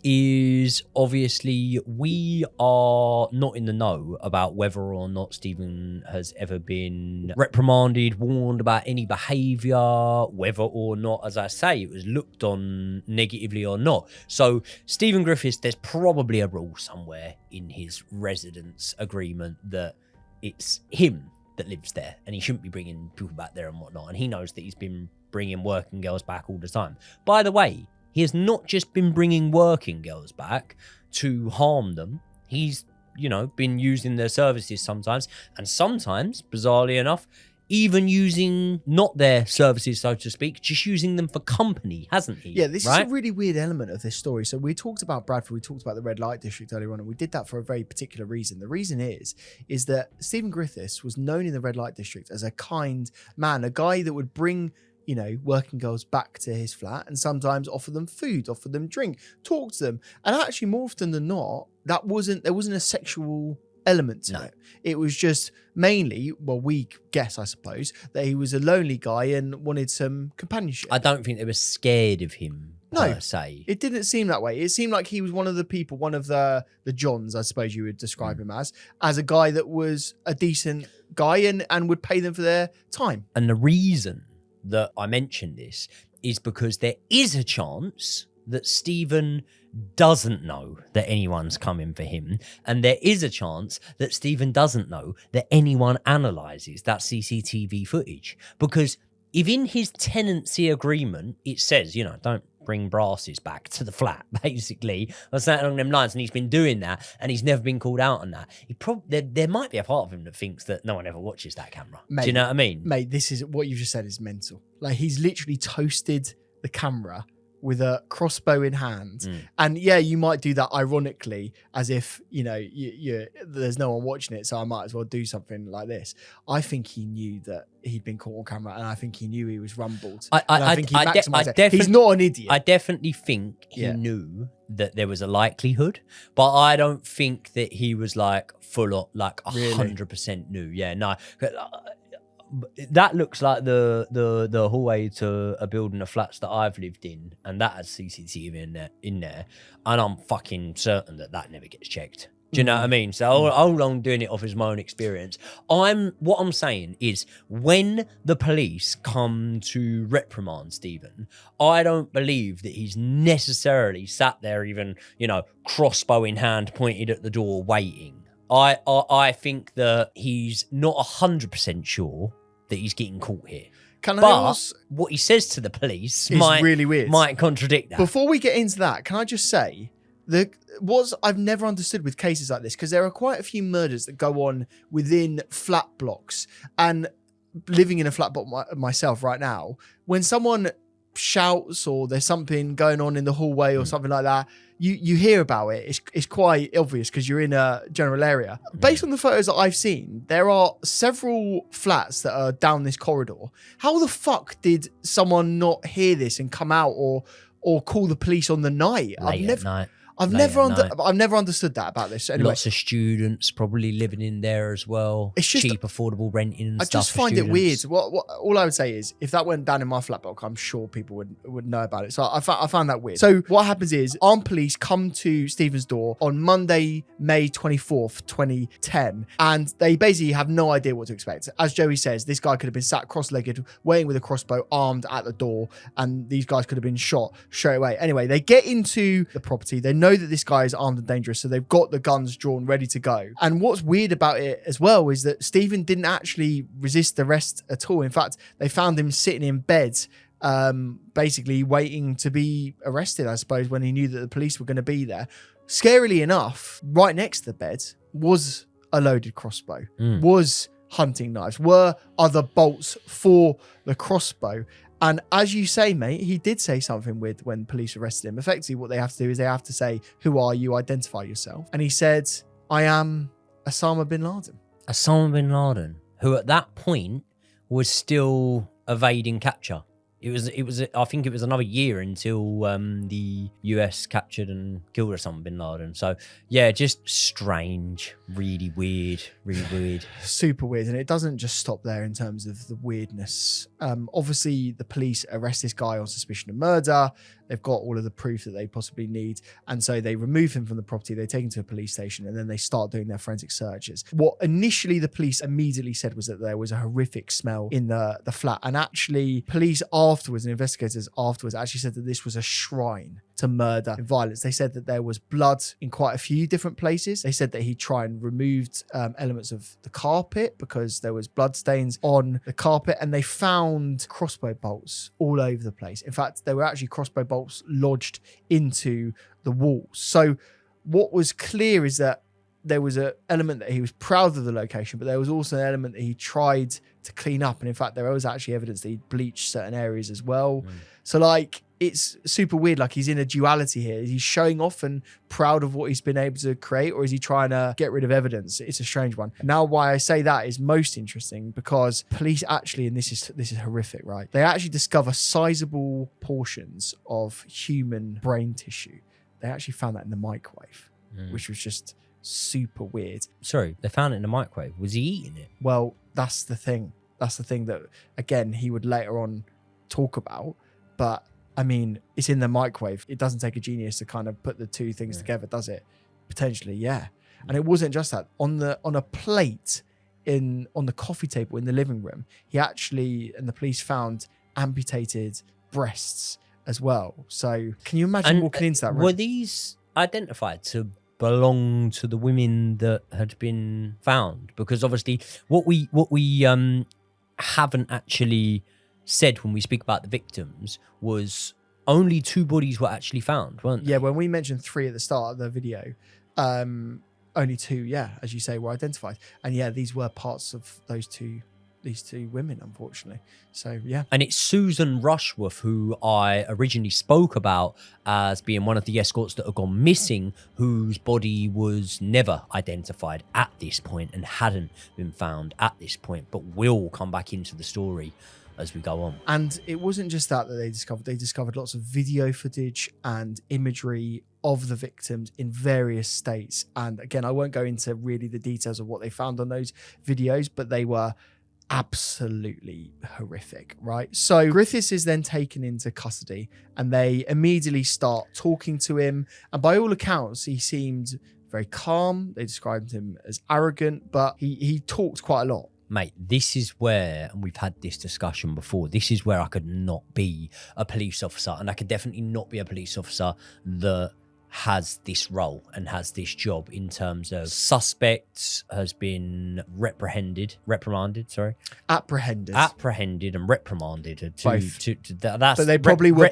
is obviously we are not in the know about whether or not Steven has ever been reprimanded, warned about any behaviour, whether or not, as I say, it was looked on negatively or not. So Steven Griffiths, there's probably a rule somewhere in his residence agreement that it's him that lives there and he shouldn't be bringing people back there and whatnot. And he knows that he's been bringing working girls back all the time. By the way, he has not just been bringing working girls back to harm them. He's, been using their services sometimes. And sometimes, bizarrely enough, even using not their services, so to speak, just using them for company, hasn't he? Yeah, this is a really weird element of this story. So we talked about Bradford, we talked about the red light district earlier on, and we did that for a very particular reason. The reason is that Steven Griffiths was known in the red light district as a kind man, a guy that would bring working girls back to his flat and sometimes offer them food, offer them drink, talk to them. And actually, more often than not, there wasn't a sexual element to it. It was just mainly, well, we guess, I suppose, that he was a lonely guy and wanted some companionship. I don't think they were scared of him. Per se. It didn't seem that way. It seemed like he was one of the people, one of the Johns, I suppose you would describe him as a guy that was a decent guy and would pay them for their time. And the reason that I mention this is because there is a chance that Steven doesn't know that anyone's coming for him, and there is a chance that Steven doesn't know that anyone analyses that CCTV footage. Because if in his tenancy agreement it says, don't bring brasses back to the flat, basically, or something along them lines, and he's been doing that and he's never been called out on that, there might be a part of him that thinks that no one ever watches that camera. Mate, do you know what I mean? Mate, this is what you just said is mental. Like, he's literally toasted the camera with a crossbow in hand. And yeah, you might do that ironically, as if, you know, there's no one watching it, so I might as well do something like this. I think he knew that he'd been caught on camera, and I think he knew he was rumbled. I think he maximised it. He's not an idiot. I definitely think he knew that there was a likelihood, but I don't think that he was like full on, like 100% knew. Yeah, no. That looks like the hallway to a building of flats that I've lived in, and that has CCTV in there, and I'm fucking certain that never gets checked. Do you know what I mean? So all I'm doing it off his my own experience. What I'm saying is, when the police come to reprimand Steven, I don't believe that he's necessarily sat there even, you know, crossbow in hand, pointed at the door, waiting. I think that he's not 100% sure that he's getting caught here. What he says to the police might really weird. Might contradict that. Before we get into that, can I just say what I've never understood with cases like this, because there are quite a few murders that go on within flat blocks, and living in a flat block myself right now, when someone shouts or there's something going on in the hallway or something like that, you hear about it. It's quite obvious because you're in a general area. Based on the photos that I've seen, there are several flats that are down this corridor. How the fuck did someone not hear this and come out or call the police on the night? I've never understood that about this. Anyway, lots of students probably living in there as well. It's just cheap, affordable renting and stuff. I just find it weird. All I would say is, if that went down in my flat block, I'm sure people would know about it. So I found that weird. So what happens is, armed police come to Steven's door on Monday, May 24th, 2010, and they basically have no idea what to expect. As Joey says, this guy could have been sat cross-legged, waiting with a crossbow, armed at the door, and these guys could have been shot straight away. Anyway, they get into the property. They know that this guy is armed and dangerous, so they've got the guns drawn, ready to go. And what's weird about it as well is that Steven didn't actually resist arrest at all. In fact, they found him sitting in bed, basically waiting to be arrested, I suppose, when he knew that the police were going to be there. Scarily enough, right next to the bed was a loaded crossbow, was hunting knives, were other bolts for the crossbow. And as you say, mate, he did say something weird when police arrested him. Effectively, what they have to do is they have to say, "Who are you? Identify yourself." And he said, "I am Osama bin Laden." Osama bin Laden, who at that point was still evading capture. It was. I think it was another year until the US captured and killed Osama bin Laden. So yeah, just strange, really weird. Super weird, and it doesn't just stop there in terms of the weirdness. Obviously, the police arrest this guy on suspicion of murder. They've got all of the proof that they possibly need, and so they remove him from the property. They take him to a police station, and then they start doing their forensic searches. What initially the police immediately said was that there was a horrific smell in the flat, and actually police afterwards and investigators afterwards actually said that this was a shrine to murder and violence. They said that there was blood in quite a few different places. They said that he tried and removed elements of the carpet because there was blood stains on the carpet, and they found crossbow bolts all over the place. In fact, there were actually crossbow bolts lodged into the walls. So what was clear is that there was an element that he was proud of the location, but there was also an element that he tried to clean up. And in fact, there was actually evidence that he bleached certain areas as well. So like, it's super weird. Like, he's in a duality here. Is he showing off and proud of what he's been able to create, or is he trying to get rid of evidence? It's a strange one. Now, why I say that is most interesting because police actually, and this is horrific, right? They actually discover sizable portions of human brain tissue. They actually found that in the microwave, which was just super weird. Sorry, they found it in the microwave. Was he eating it? Well, that's the thing. That's the thing that, again, he would later on talk about. But I mean, it's in the microwave. It doesn't take a genius to kind of put the two things together, does it? Potentially, yeah. And it wasn't just that. On a plate on the coffee table in the living room, he actually, and the police found amputated breasts as well. So can you imagine walking into that room? Were these identified to belong to the women that had been found? Because obviously what we haven't actually said when we speak about the victims was only 2 bodies were actually found, weren't they? Yeah, when we mentioned 3 at the start of the video, only 2, yeah, as you say, were identified. And yeah, these were parts of those 2 these two women, unfortunately. So yeah. And it's Susan Rushworth, who I originally spoke about as being one of the escorts that had gone missing, whose body was never identified at this point and hadn't been found at this point, but will come back into the story as we go on. And it wasn't just that they discovered. They discovered lots of video footage and imagery of the victims in various states. And again, I won't go into really the details of what they found on those videos, but they were absolutely horrific, right? So Griffiths is then taken into custody and they immediately start talking to him. And by all accounts, he seemed very calm. They described him as arrogant, but he talked quite a lot. Mate, this is where, and we've had this discussion before, this is where I could not be a police officer, and I could definitely not be a police officer that has this role and has this job in terms of suspects has been reprimanded and reprimanded. But they probably were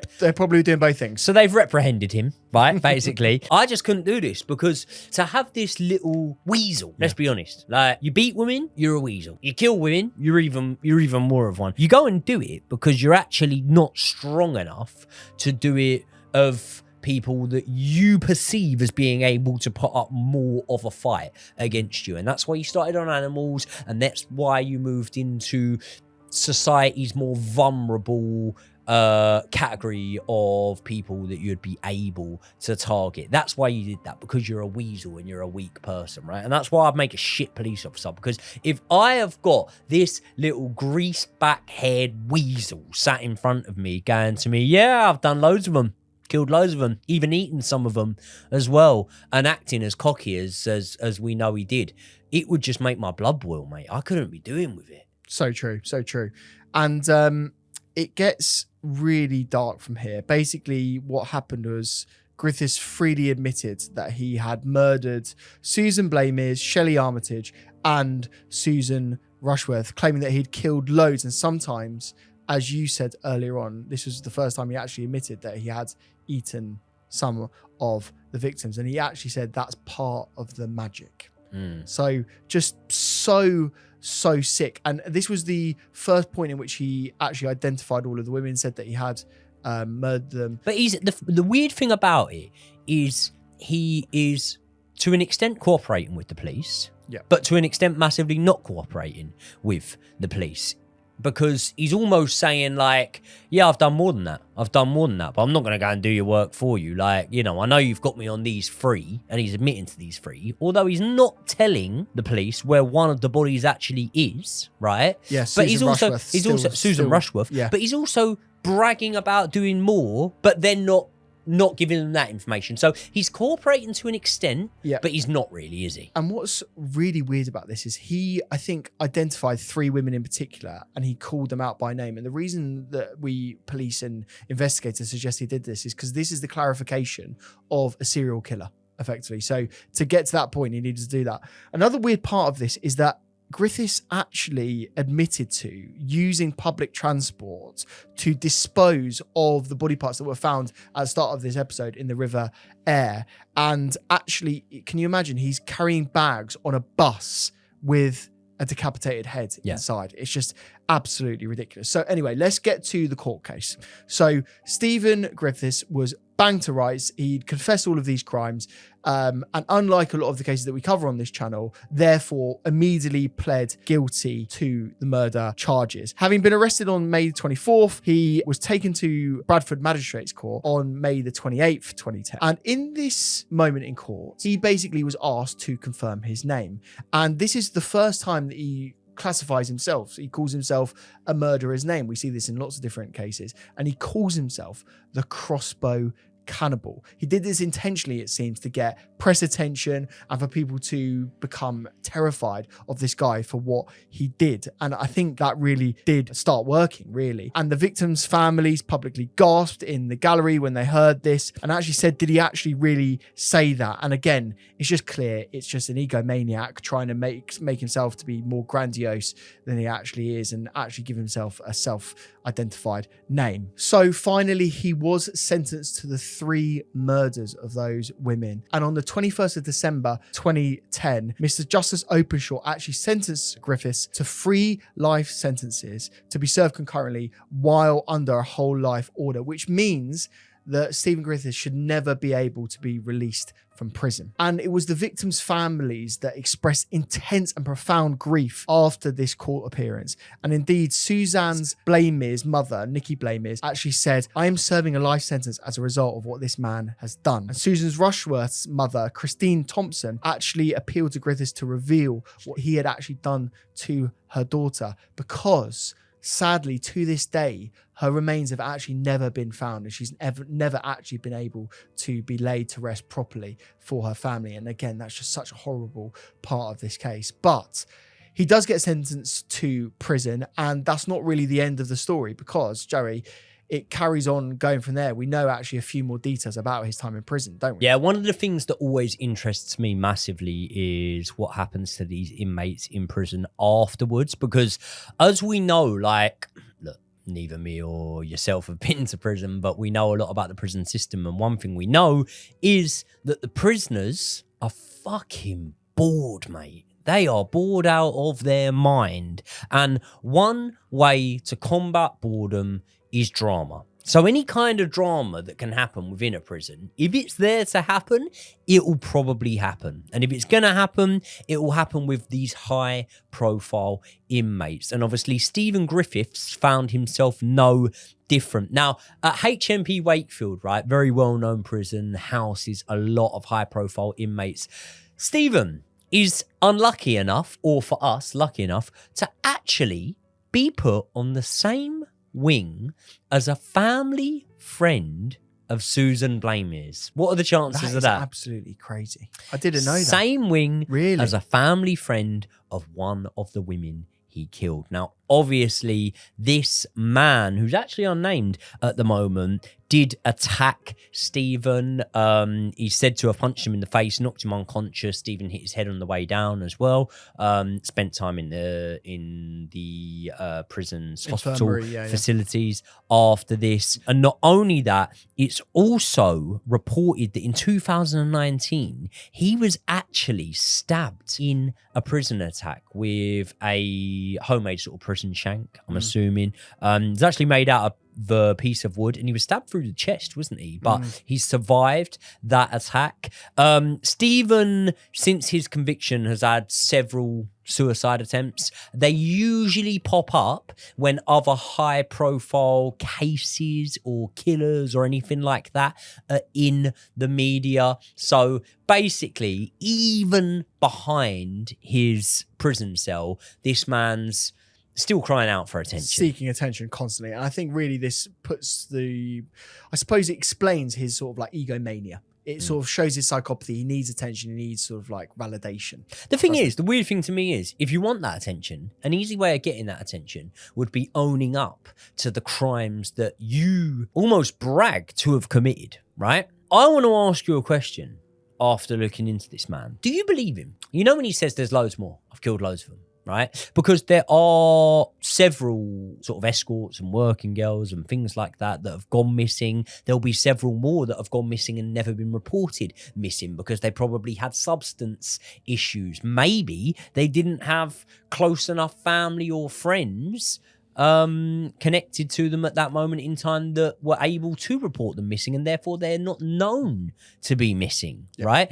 doing both things. So they've reprehended him, right? Basically, I just couldn't do this because to have this little weasel, let's be honest, like you beat women, you're a weasel. You kill women, you're even more of one. You go and do it because you're actually not strong enough to do it of people that you perceive as being able to put up more of a fight against you. And that's why you started on animals, and that's why you moved into society's more vulnerable category of people that you'd be able to target. That's why you did that, because you're a weasel and you're a weak person, right? And that's why I'd make a shit police officer, because if I have got this little grease back haired weasel sat in front of me going to me, yeah, I've done loads of them, killed loads of them, even eaten some of them as well, and acting as cocky as we know he did, it would just make my blood boil, mate. I couldn't be doing with it. So true. And it gets really dark from here. Basically, what happened was Griffiths freely admitted that he had murdered Suzanne Blamires, Shelley Armitage, and Susan Rushworth, claiming that he'd killed loads. And sometimes, as you said earlier on, this was the first time he actually admitted that he had eaten some of the victims. And he actually said that's part of the magic. So just so sick. And this was the first point in which he actually identified all of the women, said that he had murdered them. But he's the weird thing about it is he is to an extent cooperating with the police, but to an extent massively not cooperating with the police. Because he's almost saying like, yeah, I've done more than that, but I'm not going to go and do your work for you. Like, you know, I know you've got me on these 3, and he's admitting to these 3, although he's not telling the police where one of the bodies actually is, right? Yeah, but he's also Susan Rushworth, but he's also bragging about doing more, but then not giving them that information. So he's cooperating to an extent, but he's not really, is he? And what's really weird about this is he, I think, identified 3 women in particular, and he called them out by name. And the reason that we police and investigators suggest he did this is because this is the clarification of a serial killer, effectively. So to get to that point, he needed to do that. Another weird part of this is that Griffiths actually admitted to using public transport to dispose of the body parts that were found at the start of this episode in the River Aire. And actually, can you imagine, he's carrying bags on a bus with a decapitated head inside. It's just absolutely ridiculous. So anyway, let's get to the court case. So Steven Griffiths was banged to rights. He'd confessed all of these crimes. And unlike a lot of the cases that we cover on this channel, therefore immediately pled guilty to the murder charges. Having been arrested on May 24th, he was taken to Bradford Magistrates Court on May the 28th, 2010. And in this moment in court, he basically was asked to confirm his name. And this is the first time that he classifies himself. So he calls himself a murderer's name. We see this in lots of different cases. And he calls himself the Crossbow Cannibal. He did this intentionally, it seems, to get press attention and for people to become terrified of this guy for what he did. And I think that really did start working, really. And the victims' families publicly gasped in the gallery when they heard this and actually said, did he actually really say that? And again, it's just clear it's just an egomaniac trying to make himself to be more grandiose than he actually is and actually give himself a self-identified name. So finally, he was sentenced to the 3 murders of those women. And on the 21st of December 2010, Mr. Justice Openshaw actually sentenced Griffiths to 3 life sentences to be served concurrently while under a whole life order, which means that Steven Griffiths should never be able to be released from prison. And it was the victims' families that expressed intense and profound grief after this court appearance. And indeed, Suzanne Blamires' mother, Nikki Blamires, actually said, "I am serving a life sentence as a result of what this man has done." And Susan Rushworth's mother, Christine Thompson, actually appealed to Griffiths to reveal what he had actually done to her daughter, because sadly, to this day, her remains have actually never been found, and she's never actually been able to be laid to rest properly for her family. And again, that's just such a horrible part of this case. But he does get sentenced to prison, and that's not really the end of the story, because, Joey, it carries on going from there. We know actually a few more details about his time in prison, don't we? Yeah, one of the things that always interests me massively is what happens to these inmates in prison afterwards, because as we know, like, look, neither me or yourself have been to prison, but we know a lot about the prison system. And one thing we know is that the prisoners are fucking bored, mate. They are bored out of their mind. And one way to combat boredom is drama. So any kind of drama that can happen within a prison, if it's there to happen, it will probably happen. And if it's going to happen, it will happen with these high profile inmates. And obviously Steven Griffiths found himself no different. Now, at HMP Wakefield, right, very well-known prison, houses a lot of high profile inmates. Steven is unlucky enough, or for us, lucky enough, to actually be put on the same wing as a family friend of Suzanne Blamires. What are the chances of that? Absolutely crazy. I didn't know that. Same wing Really? as a family friend of one of the women he killed. Now, obviously, this man, who's actually unnamed at the moment, did attack Steven. He's said to have punched him in the face, knocked him unconscious. Steven hit his head on the way down as well. Spent time in the prison's hospital facilities after this. And not only that, it's also reported that in 2019, he was actually stabbed in a prison attack with a homemade sort of prison shank, I'm assuming. It's actually made out of the piece of wood, and he was stabbed through the chest, wasn't he? But he survived that attack. Steven, since his conviction, has had several suicide attempts. They usually pop up when other high profile cases or killers or anything like that are in the media. So basically, even behind his prison cell, this man's still crying out for attention. Seeking attention constantly. And I think really this puts I suppose it explains his sort of like egomania. It sort of shows his psychopathy. He needs attention. He needs sort of like validation. The thing is, the weird thing to me is, if you want that attention, an easy way of getting that attention would be owning up to the crimes that you almost brag to have committed, right? I want to ask you a question after looking into this man. Do you believe him? You know when he says there's loads more? I've killed loads of them. Right? Because there are several sort of escorts and working girls and things like that that have gone missing. There'll be several more that have gone missing and never been reported missing because they probably had substance issues. Maybe they didn't have close enough family or friends connected to them at that moment in time that were able to report them missing, and therefore they're not known to be missing, right?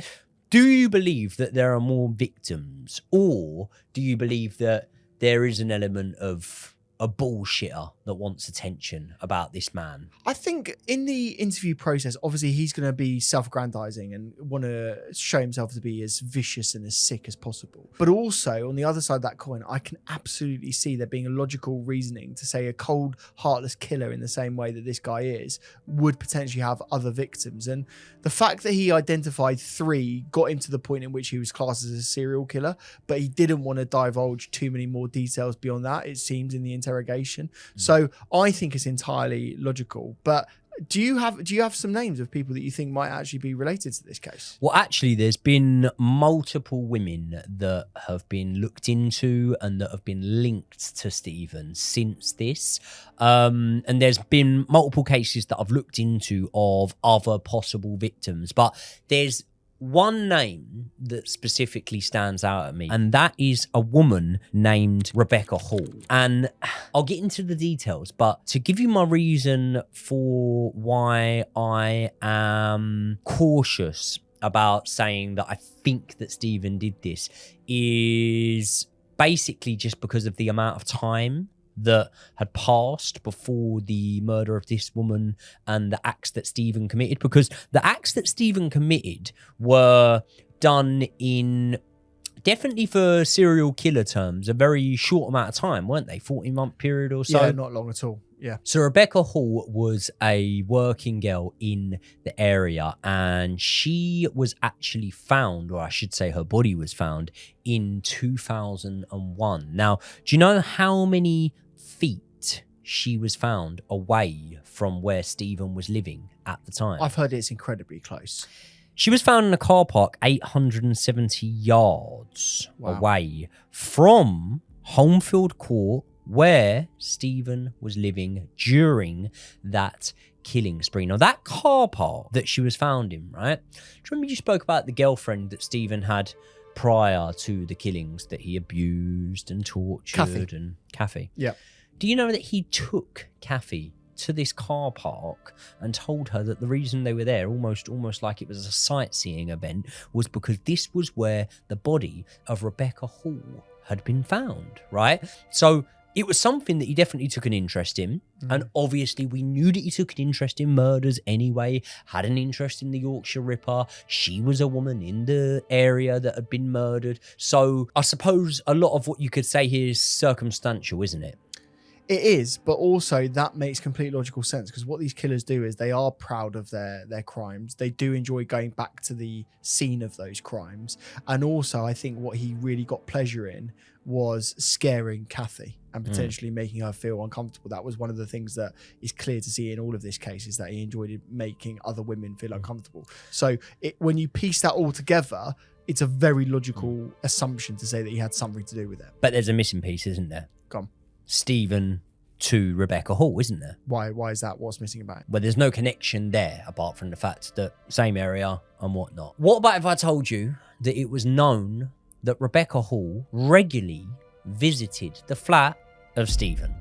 Do you believe that there are more victims, or do you believe that there is an element of a bullshitter that wants attention about this man? I think in the interview process, obviously he's going to be self-aggrandizing and want to show himself to be as vicious and as sick as possible. But also on the other side of that coin, I can absolutely see there being a logical reasoning to say a cold, heartless killer in the same way that this guy is would potentially have other victims. And the fact that he identified 3 got him to the point in which he was classed as a serial killer, but he didn't want to divulge too many more details beyond that, it seems, in the interrogation. So I think it's entirely logical. But Do you have some names of people that you think might actually be related to this case? Well, actually, there's been multiple women that have been looked into and that have been linked to Steven since this. And there's been multiple cases that I've looked into of other possible victims. But there's one name that specifically stands out at me, and that is a woman named Rebecca Hall. And I'll get into the details, but to give you my reason for why I am cautious about saying that I think that Steven did this is basically just because of the amount of time that had passed before the murder of this woman and the acts that Steven committed, because the acts that Steven committed were done in, definitely for serial killer terms, a very short amount of time, weren't they? 14-month period or so? Yeah, not long at all. Yeah. So Rebecca Hall was a working girl in the area, and she was actually found, or I should say her body was found, in 2001. Now, do you know how many feet she was found away from where Steven was living at the time? I've heard it's incredibly close. She was found in a car park 870 yards away from Homefield Court, where Steven was living during that killing spree. Now, that car park that she was found in, right? Do you remember you spoke about the girlfriend that Steven had prior to the killings that he abused and tortured? Kathy. Yeah. Do you know that he took Kathy to this car park and told her that the reason they were there, almost like it was a sightseeing event, was because this was where the body of Rebecca Hall had been found, right? So it was something that he definitely took an interest in. And obviously we knew that he took an interest in murders anyway, had an interest in the Yorkshire Ripper. She was a woman in the area that had been murdered. So I suppose a lot of what you could say here is circumstantial, isn't it? It is, but also that makes complete logical sense, because what these killers do is they are proud of their crimes. They do enjoy going back to the scene of those crimes. And also, I think what he really got pleasure in was scaring Kathy and potentially making her feel uncomfortable. That was one of the things that is clear to see in all of this case, is that he enjoyed making other women feel uncomfortable. So when you piece that all together, it's a very logical assumption to say that he had something to do with it. But there's a missing piece, isn't there? Gone. Steven to Rebecca Hall, isn't there? Why is that? What's missing about it? Well, there's no connection there apart from the fact that same area and whatnot. What about if I told you that it was known that Rebecca Hall regularly visited the flat of Steven?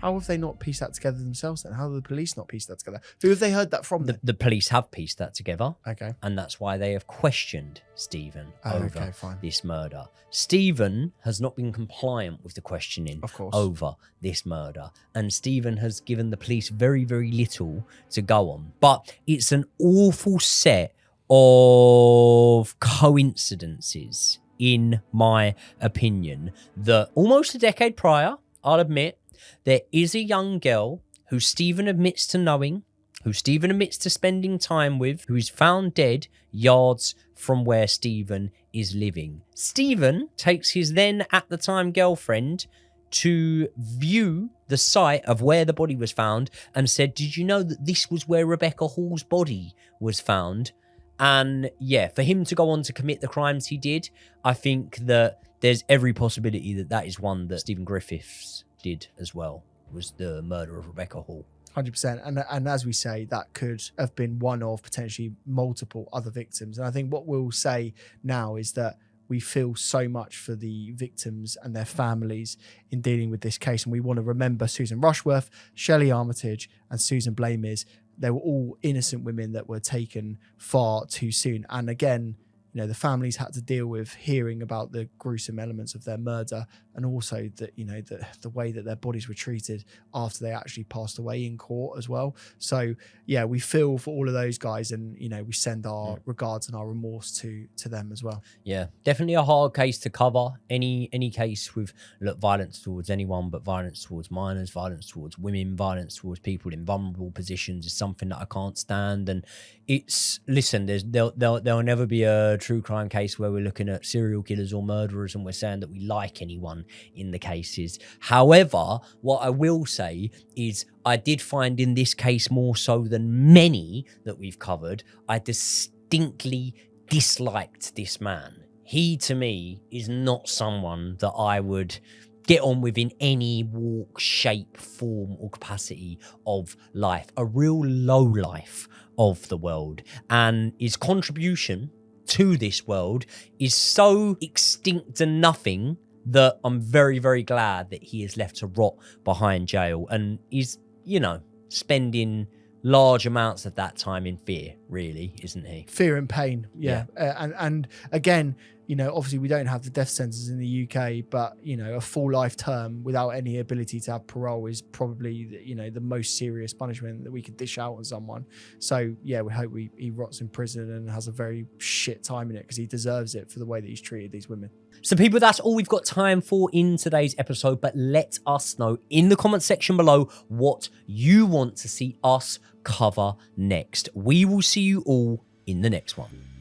How have they not pieced that together themselves then? How have the police not pieced that together? Who have they heard that from? The police have pieced that together. Okay. And that's why they have questioned Steven over fine. this murder. Steven has not been compliant with the questioning Of course. over this murder. And Steven has given the police very, very little to go on. But it's an awful set of coincidences, in my opinion, that almost a decade prior, I'll admit, there is a young girl who Steven admits to knowing, who Steven admits to spending time with, who is found dead yards from where Steven is living. Steven takes his then at the time girlfriend to view the site of where the body was found and said, "Did you know that this was where Rebecca Hall's body was found?" And yeah, for him to go on to commit the crimes he did, I think that there's every possibility that that is one that Steven Griffiths did as well, was the murder of Rebecca Hall. 100%. And as we say, that could have been one of potentially multiple other victims. And I think what we'll say now is that we feel so much for the victims and their families in dealing with this case. And we want to remember Susan Rushworth, Shelley Armitage, and Suzanne Blamires. They were all innocent women that were taken far too soon. And again, you know, the families had to deal with hearing about the gruesome elements of their murder, and also that, you know, the way that their bodies were treated after they actually passed away in court as well. So yeah, we feel for all of those guys, and, you know, we send our regards and our remorse to them as well. Yeah, definitely a hard case to cover. Any case with violence towards anyone, but violence towards minors, violence towards women, violence towards people in vulnerable positions is something that I can't stand. And it's, listen, there'll never be a true crime case where we're looking at serial killers or murderers and we're saying that we like anyone in the cases. However, what I will say is I did find in this case, more so than many that we've covered, I distinctly disliked this man. He, to me, is not someone that I would get on with in any walk, shape, form, or capacity of life. A real low life of the world. And his contribution to this world is so extinct and nothing that I'm very, very glad that he is left to rot behind jail and is, you know, spending large amounts of that time in fear, really, isn't he? Fear and pain, yeah. And again, you know, obviously we don't have the death sentence in the UK, but, you know, a full life term without any ability to have parole is probably, you know, the most serious punishment that we could dish out on someone. So, yeah, we hope he rots in prison and has a very shit time in it, because he deserves it for the way that he's treated these women. So people, that's all we've got time for in today's episode, but let us know in the comment section below what you want to see us cover next. We will see you all in the next one.